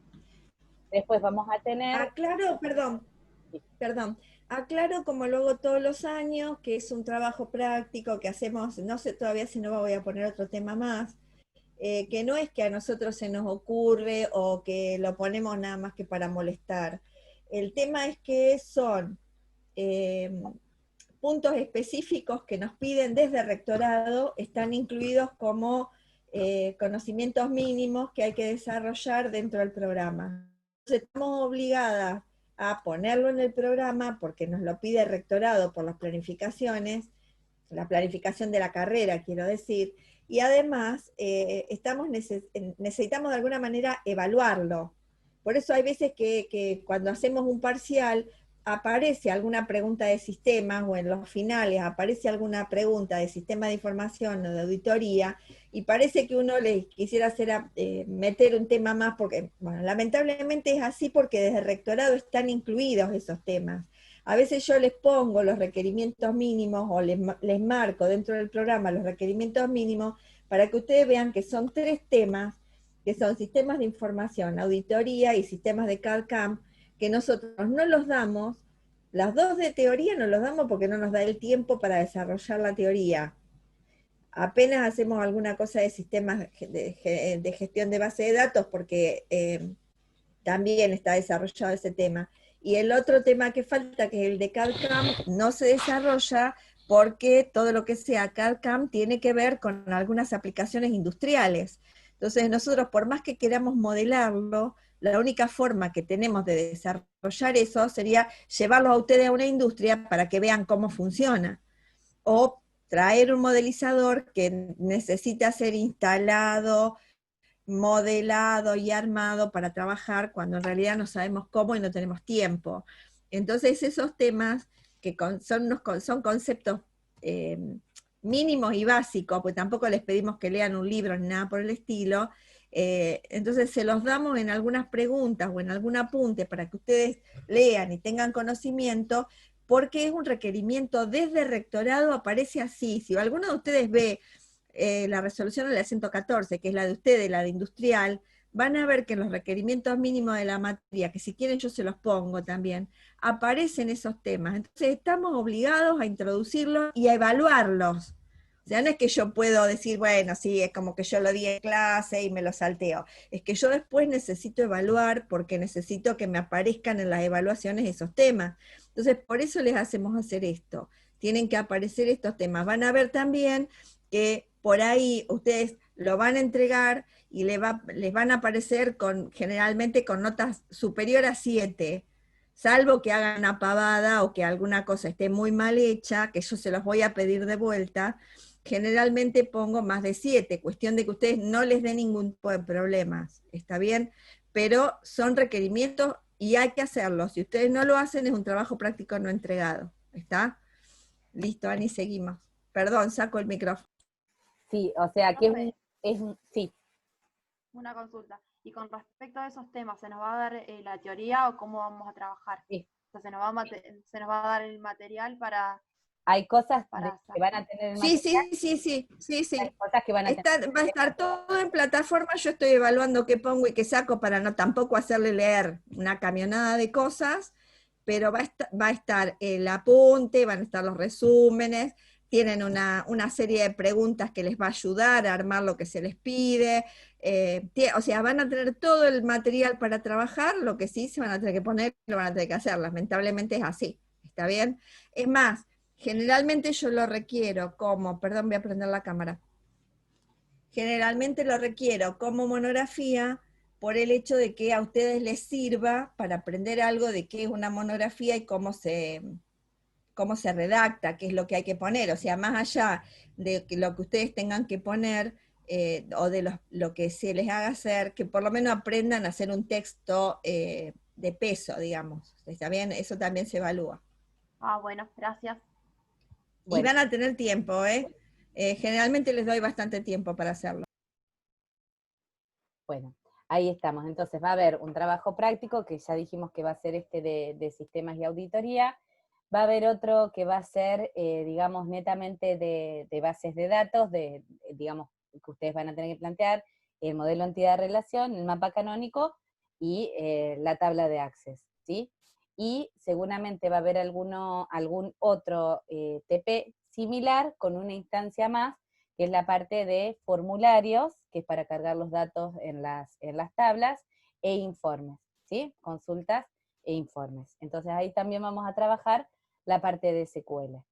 Después vamos a tener... Aclaro, perdón, aclaro como luego todos los años que es un trabajo práctico que hacemos, no sé todavía si no voy a poner otro tema más, que no es que a nosotros se nos ocurre o que lo ponemos nada más que para molestar. El tema es que son puntos específicos que nos piden desde rectorado, están incluidos como conocimientos mínimos que hay que desarrollar dentro del programa. Entonces, estamos obligadas a ponerlo en el programa porque nos lo pide el rectorado por las planificaciones, la planificación de la carrera, quiero decir, y además necesitamos de alguna manera evaluarlo. Por eso hay veces que cuando hacemos un parcial aparece alguna pregunta de sistemas o en los finales aparece alguna pregunta de sistema de información o de auditoría y parece que uno le quisiera meter un tema más porque, bueno, lamentablemente es así porque desde el rectorado están incluidos esos temas. A veces yo les pongo los requerimientos mínimos o les marco dentro del programa los requerimientos mínimos para que ustedes vean que son 3 temas, que son sistemas de información, auditoría y sistemas de CAD/CAM, que nosotros no los damos, las 2 de teoría no los damos porque no nos da el tiempo para desarrollar la teoría. Apenas hacemos alguna cosa de sistemas de gestión de base de datos porque también está desarrollado ese tema. Y el otro tema que falta, que es el de CAD/CAM, no se desarrolla porque todo lo que sea CAD/CAM tiene que ver con algunas aplicaciones industriales. Entonces nosotros, por más que queramos modelarlo, la única forma que tenemos de desarrollar eso sería llevarlo a ustedes a una industria para que vean cómo funciona. O traer un modelizador que necesita ser instalado, modelado y armado para trabajar cuando en realidad no sabemos cómo y no tenemos tiempo. Entonces esos temas que son conceptos mínimos y básicos, pues tampoco les pedimos que lean un libro ni nada por el estilo, entonces se los damos en algunas preguntas o en algún apunte para que ustedes lean y tengan conocimiento, porque es un requerimiento desde el rectorado, aparece así. Si alguno de ustedes ve la resolución de la 114, que es la de ustedes, la de industrial, van a ver que en los requerimientos mínimos de la materia, que si quieren yo se los pongo también, aparecen esos temas. Entonces estamos obligados a introducirlos y a evaluarlos. O sea, no es que yo puedo decir, bueno, sí, es como que yo lo di en clase y me lo salteo. Es que yo después necesito evaluar porque necesito que me aparezcan en las evaluaciones esos temas. Entonces, por eso les hacemos hacer esto. Tienen que aparecer estos temas. Van a ver también que por ahí ustedes lo van a entregar y les van a aparecer generalmente con notas superior a 7, salvo que hagan una pavada o que alguna cosa esté muy mal hecha, que yo se los voy a pedir de vuelta, generalmente pongo más de 7, cuestión de que ustedes no les dé ningún tipo de problemas, ¿está bien? Pero son requerimientos y hay que hacerlos. Si ustedes no lo hacen, es un trabajo práctico no entregado, ¿está? Listo, Ani, seguimos. Perdón, saco el micrófono. Sí, o sea que Profe, sí. una consulta. Y con respecto a esos temas, ¿se nos va a dar la teoría o cómo vamos a trabajar? Sí. O sea, se nos va a dar el material para Hay cosas para que van a tener el Sí, material, sí. hay cosas que van a tener. Va a estar todo en plataforma, yo estoy evaluando qué pongo y qué saco para no tampoco hacerle leer una camionada de cosas, pero va a estar el apunte, van a estar los resúmenes, tienen una serie de preguntas que les va a ayudar a armar lo que se les pide, o sea, van a tener todo el material para trabajar, lo que sí se van a tener que poner, lo van a tener que hacer, lamentablemente es así, ¿está bien? Es más, generalmente yo lo requiero como, perdón, voy a prender la cámara. Generalmente lo requiero como monografía por el hecho de que a ustedes les sirva para aprender algo de qué es una monografía y cómo se redacta, qué es lo que hay que poner. O sea, más allá de lo que ustedes tengan que poner o de lo que se les haga hacer, que por lo menos aprendan a hacer un texto de peso, digamos. ¿Está bien? Eso también se evalúa. Ah, bueno, gracias. Y Bueno, van a tener tiempo, ¿eh? Generalmente les doy bastante tiempo para hacerlo. bueno, ahí estamos. Entonces va a haber un trabajo práctico, que ya dijimos que va a ser este de sistemas y auditoría. Va a haber otro que va a ser, digamos, netamente de bases de datos, digamos, que ustedes van a tener que plantear, el modelo entidad-relación, el mapa canónico y la tabla de access, ¿sí? Y seguramente va a haber algún otro TP similar con una instancia más, que es la parte de formularios, que es para cargar los datos en las tablas, e informes, ¿sí? Consultas e informes. Entonces ahí también vamos a trabajar la parte de SQL,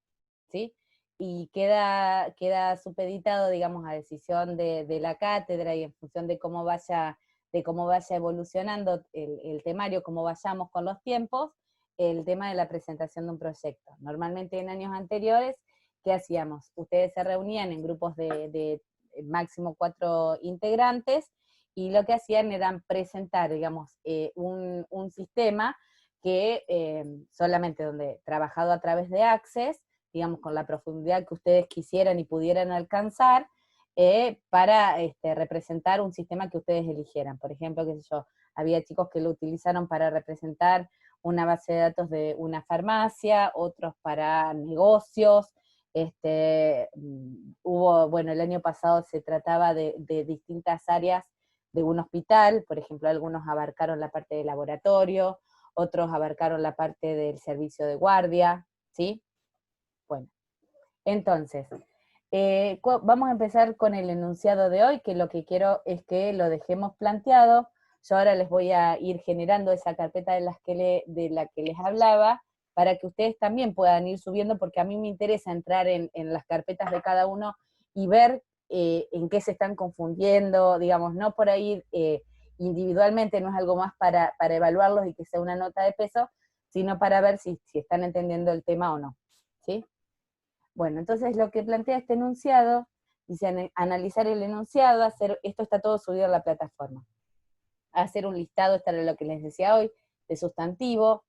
¿sí? Y queda supeditado, digamos, a decisión de la cátedra y en función de cómo vaya evolucionando el temario, cómo vayamos con los tiempos, el tema de la presentación de un proyecto. Normalmente en años anteriores, ¿qué hacíamos? Ustedes se reunían en grupos de máximo 4 integrantes, y lo que hacían era presentar, digamos, un sistema que solamente donde trabajado a través de Access, digamos, con la profundidad que ustedes quisieran y pudieran alcanzar, para representar un sistema que ustedes eligieran. Por ejemplo, qué sé yo, había chicos que lo utilizaron para representar una base de datos de una farmacia, otros para negocios, bueno, el año pasado se trataba de distintas áreas de un hospital, por ejemplo, algunos abarcaron la parte de laboratorio, otros abarcaron la parte del servicio de guardia, ¿sí? Bueno, entonces, vamos a empezar con el enunciado de hoy, que lo que quiero es que lo dejemos planteado. Yo ahora les voy a ir generando esa carpeta de la que les hablaba, para que ustedes también puedan ir subiendo, porque a mí me interesa entrar en las carpetas de cada uno y ver en qué se están confundiendo, digamos, no por ahí individualmente, no es algo más para evaluarlos y que sea una nota de peso, sino para ver si están entendiendo el tema o no, ¿sí? Bueno, entonces lo que plantea este enunciado, dice analizar el enunciado, esto está todo subido a la plataforma. Hacer un listado, esto era lo que les decía hoy, de sustantivos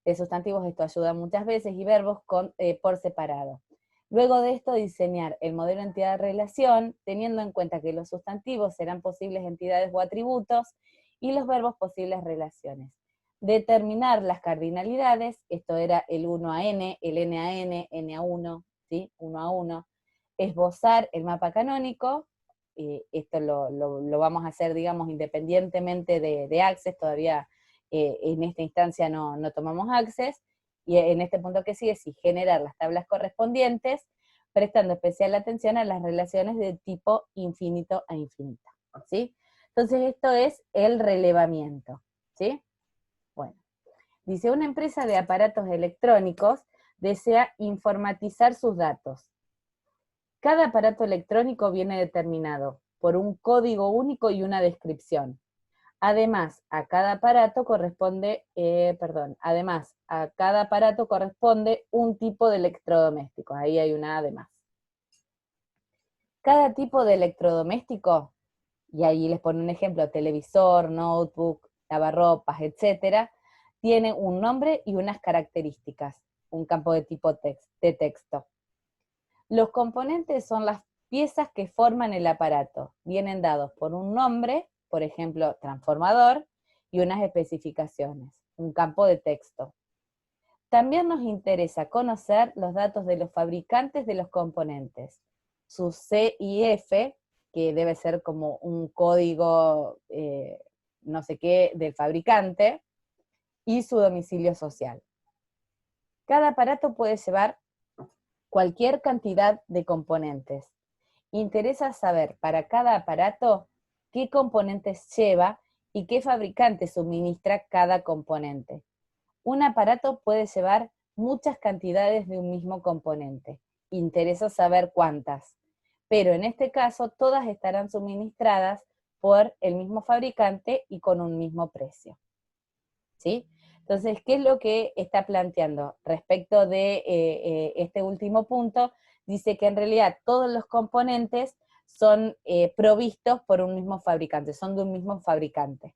esto ayuda muchas veces, y verbos por separado. Luego de esto, diseñar el modelo entidad-relación, teniendo en cuenta que los sustantivos serán posibles entidades o atributos, y los verbos posibles relaciones. Determinar las cardinalidades, esto era el 1 a n, el n a n, n a 1, ¿sí? 1 a 1. Esbozar el mapa canónico, esto lo vamos a hacer, digamos, independientemente de Access, todavía en esta instancia no tomamos Access, y en este punto que sigue, sí, generar las tablas correspondientes, prestando especial atención a las relaciones de tipo infinito a infinita, ¿sí? Entonces esto es el relevamiento, ¿sí? Bueno, dice, una empresa de aparatos electrónicos desea informatizar sus datos. Cada aparato electrónico viene determinado por un código único y una descripción. Además, a cada aparato corresponde un tipo de electrodoméstico. Ahí hay una además. Cada tipo de electrodoméstico, y ahí les pongo un ejemplo, televisor, notebook, lavarropas, etcétera, tiene un nombre y unas características, un campo de tipo de texto. Los componentes son las piezas que forman el aparato. Vienen dados por un nombre, por ejemplo, transformador, y unas especificaciones, un campo de texto. También nos interesa conocer los datos de los fabricantes de los componentes, su CIF, que debe ser como un código no sé qué del fabricante, y su domicilio social. Cada aparato puede llevar cualquier cantidad de componentes. Interesa saber para cada aparato qué componentes lleva y qué fabricante suministra cada componente. Un aparato puede llevar muchas cantidades de un mismo componente. Interesa saber cuántas. Pero en este caso, todas estarán suministradas por el mismo fabricante y con un mismo precio. ¿Sí? Entonces, ¿qué es lo que está planteando? Respecto de este último punto, dice que en realidad todos los componentes son provistos por un mismo fabricante, son de un mismo fabricante.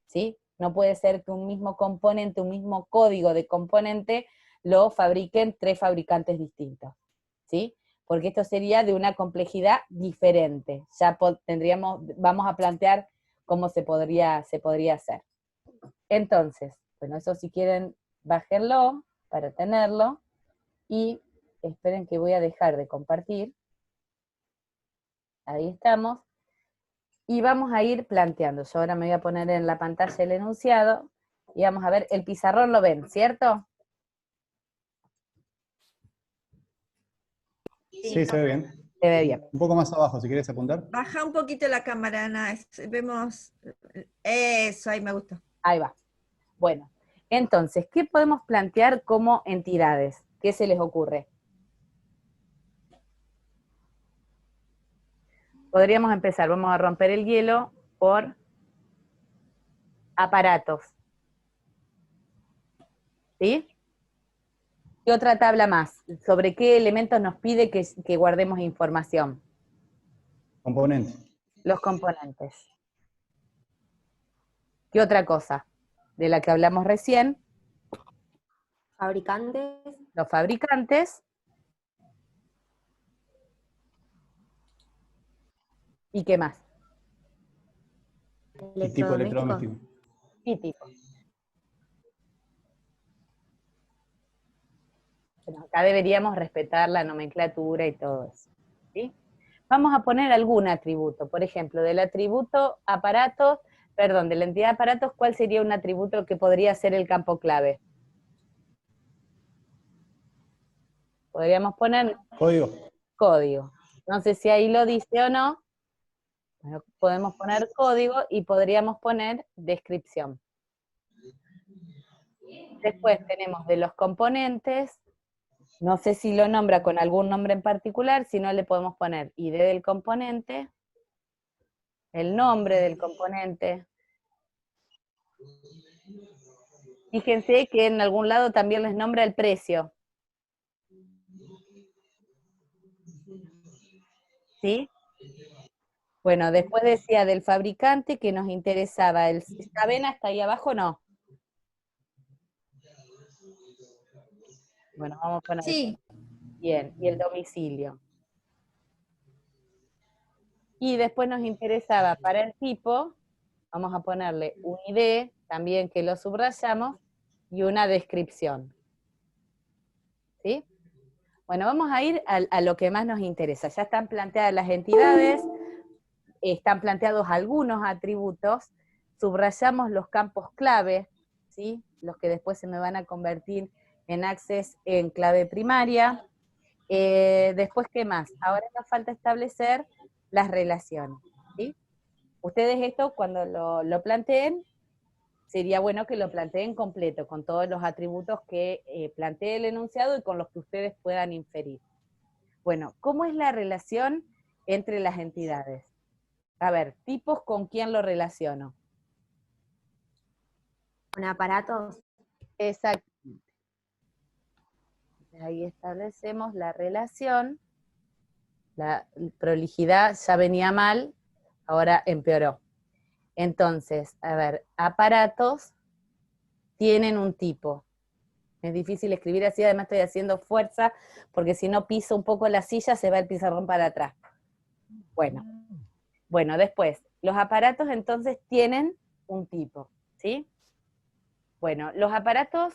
¿Sí? No puede ser que un mismo componente, un mismo código de componente, lo fabriquen 3 fabricantes distintos. ¿Sí? Porque esto sería de una complejidad diferente. Ya vamos a plantear cómo se podría hacer. Entonces, bueno, eso si quieren, bájenlo para tenerlo, y esperen que voy a dejar de compartir. Ahí estamos. Y vamos a ir planteando. Yo ahora me voy a poner en la pantalla el enunciado, y vamos a ver, el pizarrón lo ven, ¿cierto? Sí, se ve bien. Se ve bien. Un poco más abajo, si quieres apuntar. Baja un poquito la cámara, Ana. Vemos eso, ahí me gusta. Ahí va. Bueno, entonces, ¿qué podemos plantear como entidades? ¿Qué se les ocurre? Podríamos empezar, vamos a romper el hielo por aparatos. ¿Sí? ¿Qué otra tabla más? ¿Sobre qué elementos nos pide que guardemos información? Componente. Los componentes. ¿Qué otra cosa? De la que hablamos recién. Fabricantes. Los fabricantes. ¿Y qué más? Y tipo electrodoméstico. Y tipo. Bueno, acá deberíamos respetar la nomenclatura y todo eso. ¿Sí? Vamos a poner algún atributo. Por ejemplo, del atributo aparatos, perdón, de la entidad aparatos, ¿cuál sería un atributo que podría ser el campo clave? Podríamos poner Código. código. No sé si ahí lo dice o no. Bueno, podemos poner código y podríamos poner descripción. Después tenemos de los componentes, no sé si lo nombra con algún nombre en particular, si no le podemos poner ID del componente, el nombre del componente. Fíjense que en algún lado también les nombra el precio. ¿Sí? Bueno, después decía del fabricante que nos interesaba. ¿Está bien hasta ahí abajo? No. Bueno, vamos a poner. Sí. Bien, y el domicilio. Y después nos interesaba para el tipo, vamos a ponerle un ID, también que lo subrayamos, y una descripción. ¿Sí? Bueno, vamos a ir a lo que más nos interesa. Ya están planteadas las entidades, están planteados algunos atributos, subrayamos los campos clave, ¿sí? Los que después se me van a convertir en access en clave primaria. Después, ¿qué más? Ahora nos falta establecer las relaciones, ¿sí? Ustedes esto, cuando lo planteen, sería bueno que lo planteen completo, con todos los atributos que plantee el enunciado y con los que ustedes puedan inferir. Bueno, ¿cómo es la relación entre las entidades? A ver, tipos, ¿con quién lo relaciono? Con aparatos. Exactamente. Ahí establecemos la relación La prolijidad ya venía mal, ahora empeoró. Entonces, a ver, aparatos tienen un tipo. Es difícil escribir así, además estoy haciendo fuerza, porque si no piso un poco la silla, se va el pizarrón para atrás. Bueno, después, los aparatos entonces tienen un tipo, ¿sí? Bueno, los aparatos,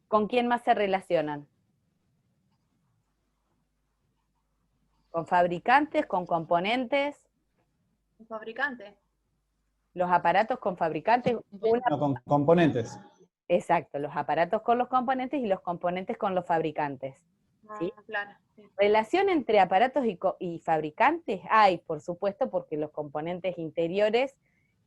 ¿con quién más se relacionan? ¿Con fabricantes, con componentes? Un fabricante. Los aparatos con fabricantes, No, con componentes. exacto, los aparatos con los componentes y los componentes con los fabricantes. ¿Sí? Claro. Sí. ¿Relación entre aparatos y fabricantes? Hay, por supuesto, porque los componentes interiores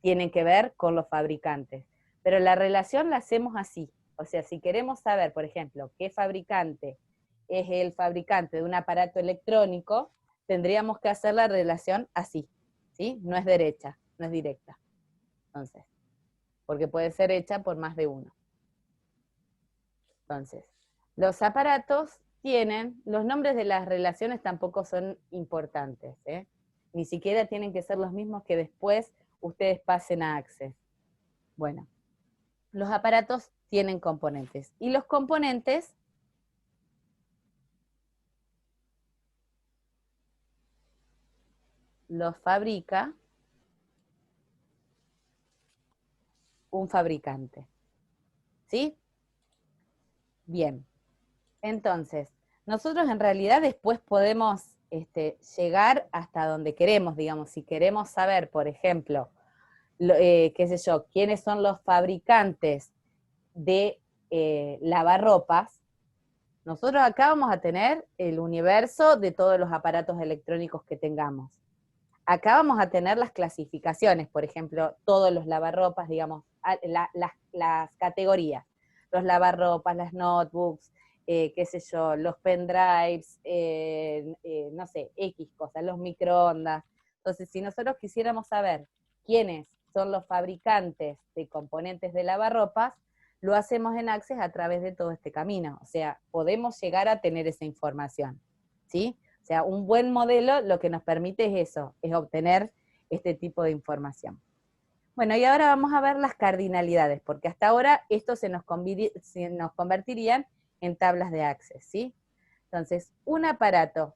tienen que ver con los fabricantes. Pero la relación la hacemos así. O sea, si queremos saber, por ejemplo, qué fabricante es el fabricante de un aparato electrónico, tendríamos que hacer la relación así, ¿sí? No es derecha, no es directa. Entonces, porque puede ser hecha por más de uno. Entonces, los aparatos tienen, los nombres de las relaciones tampoco son importantes, ¿eh? Ni siquiera tienen que ser los mismos que después ustedes pasen a Access. Bueno, los aparatos tienen componentes, y los componentes los fabrica un fabricante, ¿sí? Bien, entonces, nosotros en realidad después podemos llegar hasta donde queremos, digamos, si queremos saber, por ejemplo, qué sé yo, quiénes son los fabricantes de lavarropas, nosotros acá vamos a tener el universo de todos los aparatos electrónicos que tengamos. Acá vamos a tener las clasificaciones, por ejemplo, todos los lavarropas, digamos, las categorías, los lavarropas, las notebooks, qué sé yo, los pendrives, no sé, X cosas, los microondas. Entonces, si nosotros quisiéramos saber quiénes son los fabricantes de componentes de lavarropas, lo hacemos en Access a través de todo este camino. O sea, podemos llegar a tener esa información, ¿sí? O sea, un buen modelo lo que nos permite es eso, es obtener este tipo de información. Bueno, y ahora vamos a ver las cardinalidades, porque hasta ahora esto se nos convertirían en tablas de Access, ¿sí? Entonces, un aparato,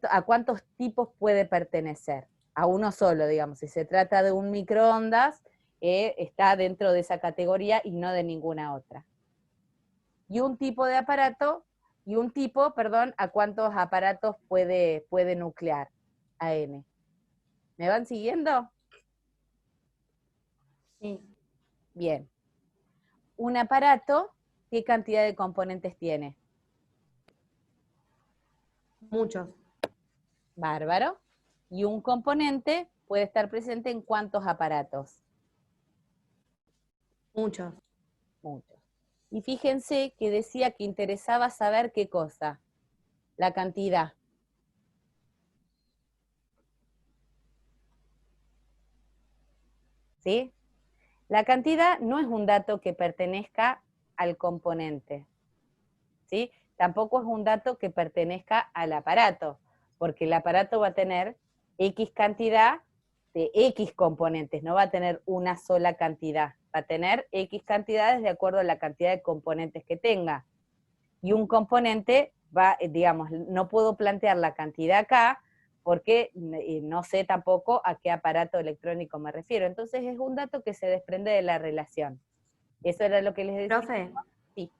¿a cuántos tipos puede pertenecer? A uno solo, digamos. Si se trata de un microondas, está dentro de esa categoría y no de ninguna otra. Y un tipo de aparato, ¿a cuántos aparatos puede nuclear? A N. ¿Me van siguiendo? Sí. Bien. Un aparato, ¿qué cantidad de componentes tiene? Muchos. Bárbaro. Y un componente puede estar presente en ¿cuántos aparatos? Muchos. Muchos. Y fíjense que decía que interesaba saber qué cosa, la cantidad. ¿Sí? La cantidad no es un dato que pertenezca al componente, ¿sí? Tampoco es un dato que pertenezca al aparato, porque el aparato va a tener X cantidad de X componentes, no va a tener una sola cantidad, va a tener X cantidades de acuerdo a la cantidad de componentes que tenga. Y un componente va, digamos, no puedo plantear la cantidad acá, porque no sé tampoco a qué aparato electrónico me refiero. Entonces es un dato que se desprende de la relación. Eso era lo que les decía. Profe, Sí.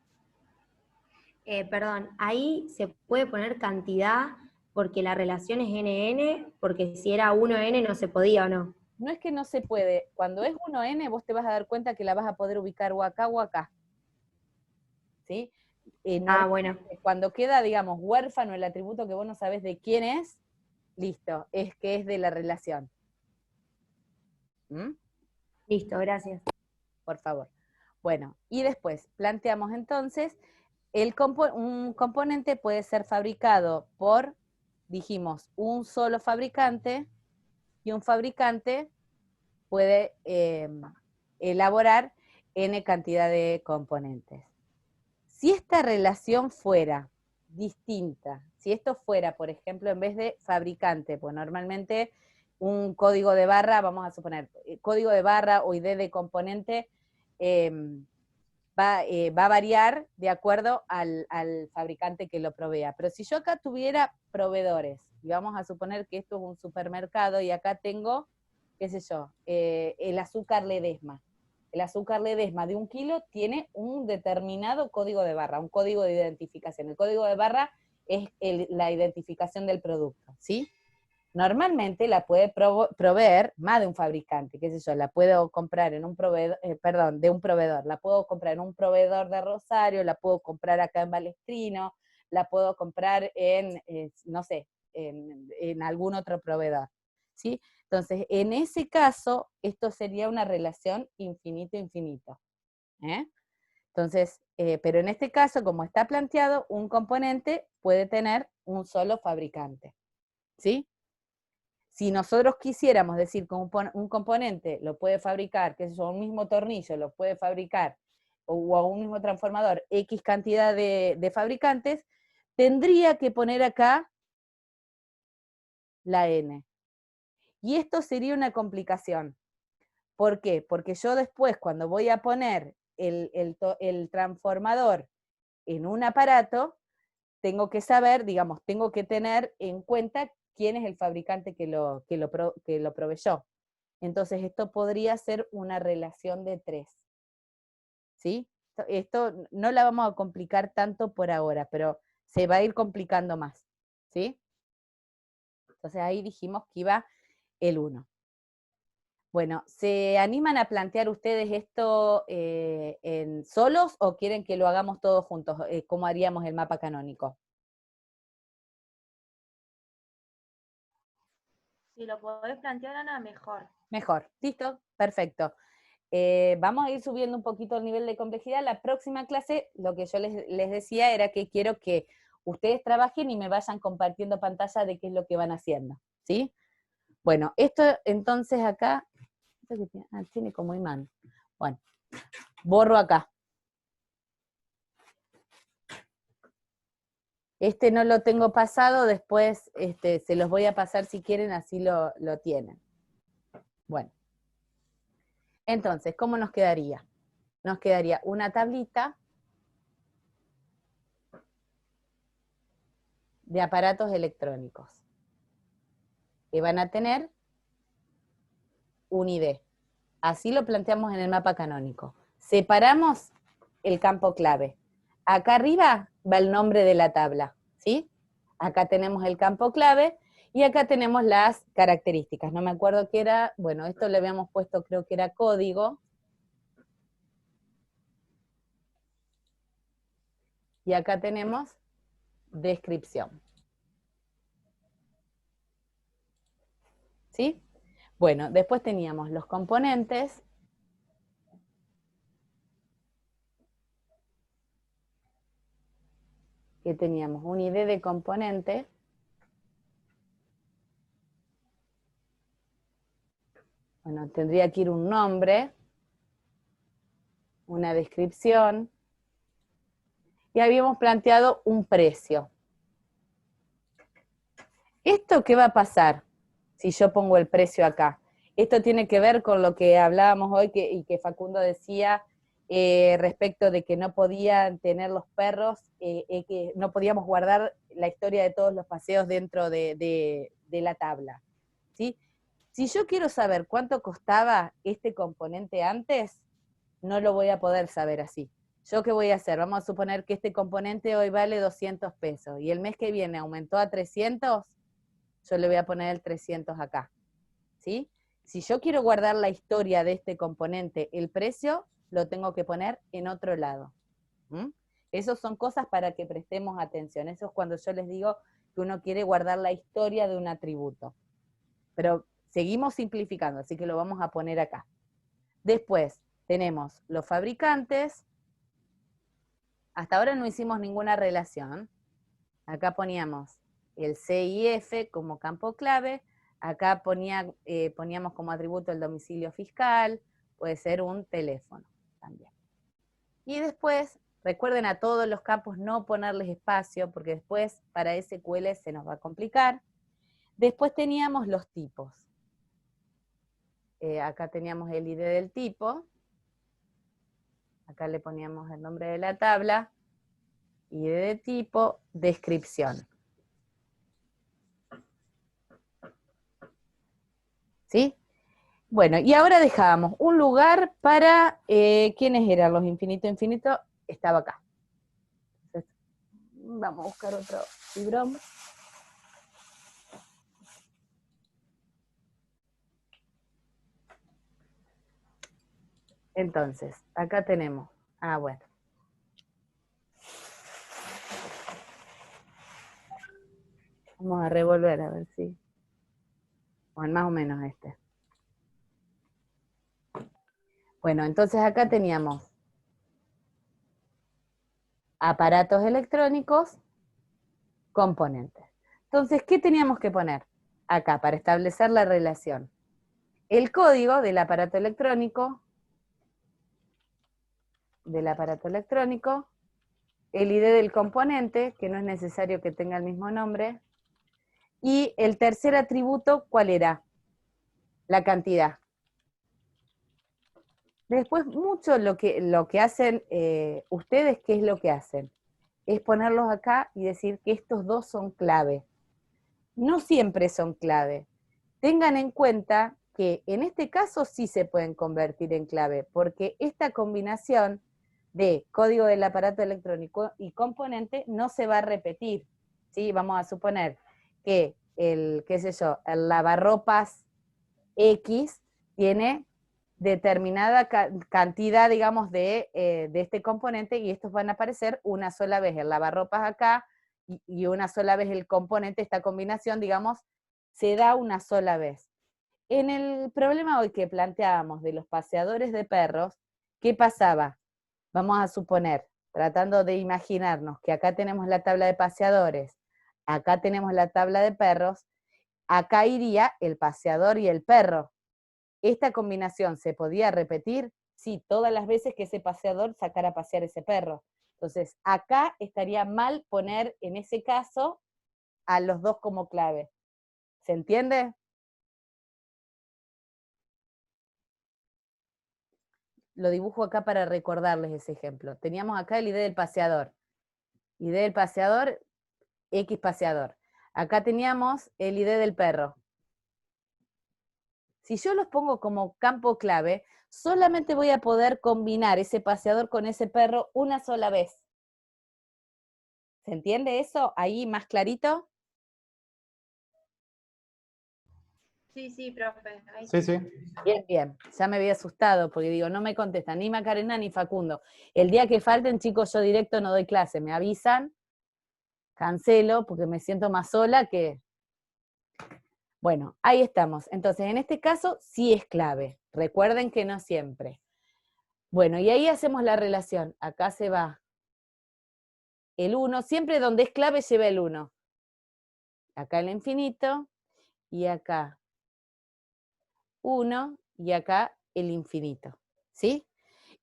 perdón, ahí se puede poner cantidad porque la relación es NN, porque si era 1N no se podía o no. No es que no se puede. Cuando es 1N, vos te vas a dar cuenta que la vas a poder ubicar o acá o acá. ¿Sí? Bueno. Cuando queda, digamos, huérfano el atributo que vos no sabés de quién es, listo, es que es de la relación. ¿Mm? Listo, gracias. Por favor. Bueno, y después planteamos entonces, un componente puede ser fabricado por, dijimos, un solo fabricante, y un fabricante puede elaborar N cantidad de componentes. Si esta relación fuera distinta, si esto fuera, por ejemplo, en vez de fabricante, pues normalmente un código de barra, vamos a suponer, código de barra o ID de componente va a variar de acuerdo al fabricante que lo provea. Pero si yo acá tuviera proveedores, y vamos a suponer que esto es un supermercado, y acá tengo, qué sé yo, el azúcar Ledesma. El azúcar Ledesma de 1 kilo tiene un determinado código de barra, un código de identificación. El código de barra es la identificación del producto, ¿sí? Normalmente la puede proveer más de un fabricante, qué sé yo, la puedo comprar en un proveedor, de un proveedor, la puedo comprar en un proveedor de Rosario, la puedo comprar acá en Balestrino, la puedo comprar en, no sé, en algún otro proveedor, ¿sí? Entonces, en ese caso, esto sería una relación infinito-infinito, ¿eh? Entonces, pero en este caso, como está planteado, un componente puede tener un solo fabricante, ¿sí? Si nosotros quisiéramos decir que un componente lo puede fabricar, que es un mismo tornillo lo puede fabricar, o a un mismo transformador, X cantidad de fabricantes, tendría que poner acá la N. Y esto sería una complicación. ¿Por qué? Porque yo después, cuando voy a poner el transformador en un aparato, tengo que saber, digamos, tengo que tener en cuenta quién es el fabricante que lo proveyó. Entonces, esto podría ser una relación de 3. ¿Sí? Esto no la vamos a complicar tanto por ahora, pero se va a ir complicando más. ¿Sí? Entonces, ahí dijimos que iba el 1. Bueno, ¿se animan a plantear ustedes esto en solos o quieren que lo hagamos todos juntos, como haríamos el mapa canónico? Si lo podés plantear, Ana, mejor. Mejor, ¿listo? Perfecto. Vamos a ir subiendo un poquito el nivel de complejidad. La próxima clase, lo que yo les decía era que quiero que ustedes trabajen y me vayan compartiendo pantalla de qué es lo que van haciendo, ¿sí? Bueno, esto entonces acá, tiene como imán. Bueno, borro acá. Este no lo tengo pasado, después se los voy a pasar si quieren, así lo tienen. Bueno. Entonces, ¿cómo nos quedaría? Nos quedaría una tablita de aparatos electrónicos que van a tener un ID. Así lo planteamos en el mapa canónico. Separamos el campo clave. Acá arriba va el nombre de la tabla, ¿sí? Acá tenemos el campo clave y acá tenemos las características. No me acuerdo qué era, bueno, esto le habíamos puesto, creo que era código. Y acá tenemos descripción. ¿Sí? Bueno, después teníamos los componentes. Que teníamos un ID de componente. Bueno, tendría que ir un nombre, una descripción, y habíamos planteado un precio. ¿Esto qué va a pasar si yo pongo el precio acá? Esto tiene que ver con lo que hablábamos hoy y que Facundo decía respecto de que no podían tener los perros, que no podíamos guardar la historia de todos los paseos dentro de la tabla, ¿sí? Si yo quiero saber cuánto costaba este componente antes, no lo voy a poder saber así. ¿Yo qué voy a hacer? Vamos a suponer que este componente hoy vale 200 pesos y el mes que viene aumentó a 300, yo le voy a poner el 300 acá, ¿sí? Si yo quiero guardar la historia de este componente, el precio lo tengo que poner en otro lado. Esas son cosas para que prestemos atención. Eso es cuando yo les digo que uno quiere guardar la historia de un atributo. Pero seguimos simplificando, así que lo vamos a poner acá. Después tenemos los fabricantes. Hasta ahora no hicimos ninguna relación. Acá poníamos el CIF como campo clave. Acá poníamos como atributo el domicilio fiscal. Puede ser un teléfono también. Y después Recuerden a todos los campos no ponerles espacio, porque después para SQL se nos va a complicar. Después teníamos los tipos. Acá teníamos el ID del tipo. Acá le poníamos el nombre de la tabla. ID de tipo, descripción. ¿Sí? Bueno, y ahora dejábamos un lugar para, ¿quiénes eran los infinito? Infinito estaba acá. Entonces, vamos a buscar otro librón. Entonces, acá tenemos, bueno. Vamos a revolver a ver si, bueno, más o menos este. Bueno, entonces acá teníamos aparatos electrónicos, componentes. Entonces, ¿qué teníamos que poner acá para establecer la relación? El código del aparato electrónico, el ID del componente, que no es necesario que tenga el mismo nombre, y el tercer atributo, ¿cuál era? La cantidad. Después, mucho lo que hacen ustedes, ¿qué es lo que hacen? Es ponerlos acá y decir que estos dos son clave. No siempre son clave. Tengan en cuenta que en este caso sí se pueden convertir en clave, porque esta combinación de código del aparato electrónico y componente no se va a repetir, ¿sí? Vamos a suponer que el lavarropas X tiene determinada cantidad, digamos, de este componente, y estos van a aparecer una sola vez el lavarropas acá, y una sola vez el componente, esta combinación, digamos, se da una sola vez. En el problema hoy que planteábamos de los paseadores de perros, ¿qué pasaba? Vamos a suponer, tratando de imaginarnos que acá tenemos la tabla de paseadores, acá tenemos la tabla de perros, acá iría el paseador y el perro. ¿Esta combinación se podía repetir? Sí, todas las veces que ese paseador sacara a pasear ese perro. Entonces, acá estaría mal poner, en ese caso, a los dos como clave. ¿Se entiende? Lo dibujo acá para recordarles ese ejemplo. Teníamos acá el ID del paseador. ID del paseador, X paseador. Acá teníamos el ID del perro. Si yo los pongo como campo clave, solamente voy a poder combinar ese paseador con ese perro una sola vez. ¿Se entiende eso? ¿Ahí más clarito? Sí, profe. Ahí Sí, sí. Bien, bien. Ya me había asustado porque digo, no me contestan ni Macarena ni Facundo. El día que falten, chicos, yo directo no doy clase. Me avisan, cancelo porque me siento más sola que... Bueno, ahí estamos. Entonces, en este caso sí es clave. Recuerden que no siempre. Bueno, y ahí hacemos la relación. Acá se va el 1. Siempre donde es clave lleva el 1. Acá el infinito y acá 1 y acá el infinito. ¿Sí?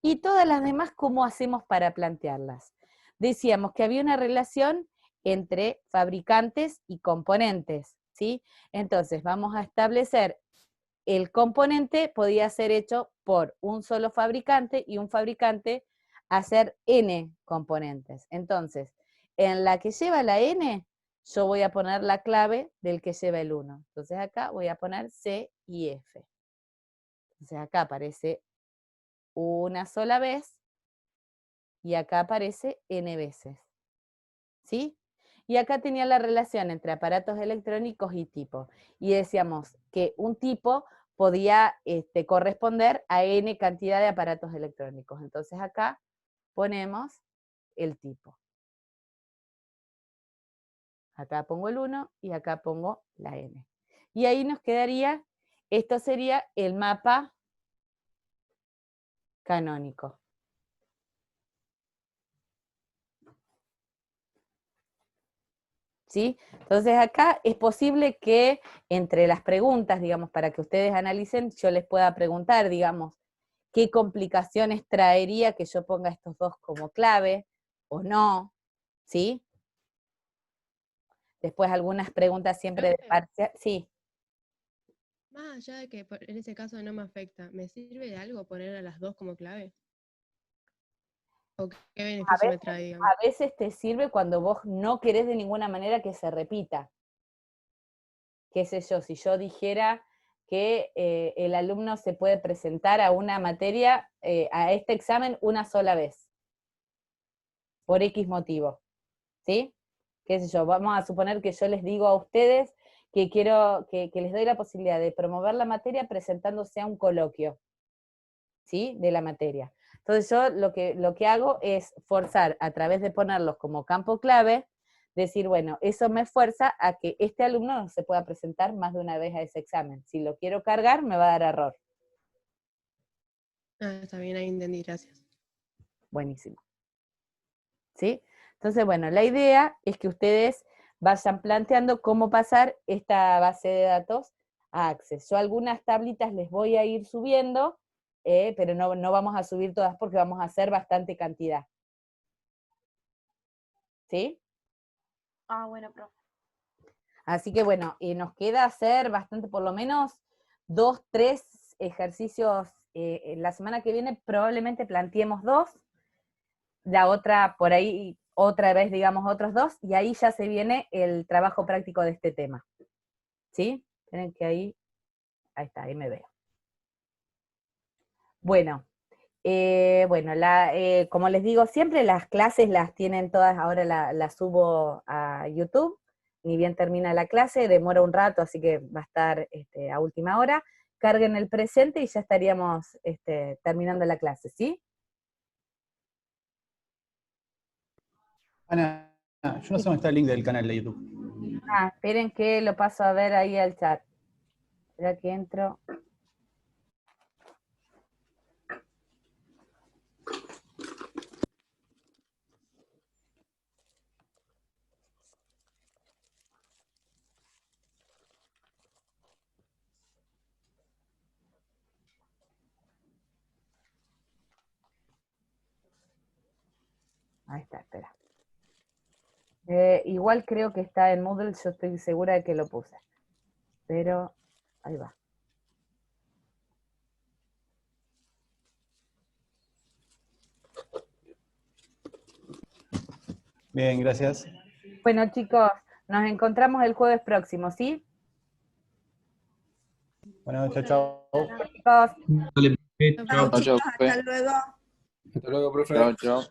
Y todas las demás, ¿cómo hacemos para plantearlas? Decíamos que había una relación entre fabricantes y componentes, ¿sí? Entonces, vamos a establecer el componente podía ser hecho por un solo fabricante y un fabricante hacer N componentes. Entonces, en la que lleva la N, yo voy a poner la clave del que lleva el 1. Entonces acá voy a poner C y F. Entonces acá aparece una sola vez y acá aparece N veces. ¿Sí? Y acá tenía la relación entre aparatos electrónicos y tipo. Y decíamos que un tipo podía corresponder a N cantidad de aparatos electrónicos. Entonces acá ponemos el tipo. Acá pongo el 1 y acá pongo la N. Y ahí nos quedaría, esto sería el mapa canónico. ¿Sí? Entonces acá es posible que entre las preguntas, digamos, para que ustedes analicen, yo les pueda preguntar, digamos, qué complicaciones traería que yo ponga estos dos como clave, o no, ¿sí? Después algunas preguntas siempre de Profe. parcial. Sí, Más allá de que en ese caso no me afecta, ¿me sirve de algo poner a las 2 como clave? ¿O qué a beneficio me veces, trae, digamos? a veces te sirve cuando vos no querés de ninguna manera que se repita. Qué sé yo, si yo dijera que el alumno se puede presentar a una materia, a este examen una sola vez, por X motivo, ¿sí? Qué sé yo, vamos a suponer que yo les digo a ustedes que quiero, que les doy la posibilidad de promover la materia presentándose a un coloquio, ¿sí? De la materia. Entonces yo lo que hago es forzar a través de ponerlos como campo clave, decir, bueno, eso me fuerza a que este alumno no se pueda presentar más de una vez a ese examen. Si lo quiero cargar, me va a dar error. Ah, está bien, ahí entendí, gracias. Buenísimo. ¿Sí? Entonces, bueno, la idea es que ustedes vayan planteando cómo pasar esta base de datos a Access. Yo algunas tablitas les voy a ir subiendo, pero no vamos a subir todas porque vamos a hacer bastante cantidad. ¿Sí? Ah, bueno, profe. Así que bueno, nos queda hacer bastante, por lo menos 2, 3 ejercicios. La semana que viene probablemente planteemos 2, la otra por ahí otra vez, digamos, otros 2, y ahí ya se viene el trabajo práctico de este tema. ¿Sí? Esperen que ahí está, ahí me veo. Bueno, como les digo siempre, las clases las tienen todas, ahora las subo a YouTube, ni bien termina la clase, demora un rato, así que va a estar a última hora. Carguen el presente y ya estaríamos terminando la clase, ¿sí? Ana, yo no sé dónde está el link del canal de YouTube. Esperen que lo paso a ver ahí al chat. Espera que entro. Ahí está, espera. Igual creo que está en Moodle, yo estoy segura de que lo puse. Pero, ahí va. Bien, gracias. Bueno, chicos, nos encontramos el jueves próximo, ¿sí? Bueno, chao, chao. Chicos. Dale, Chao, Chao, chicos, profe. hasta luego. Hasta luego, profe. Chao, chao.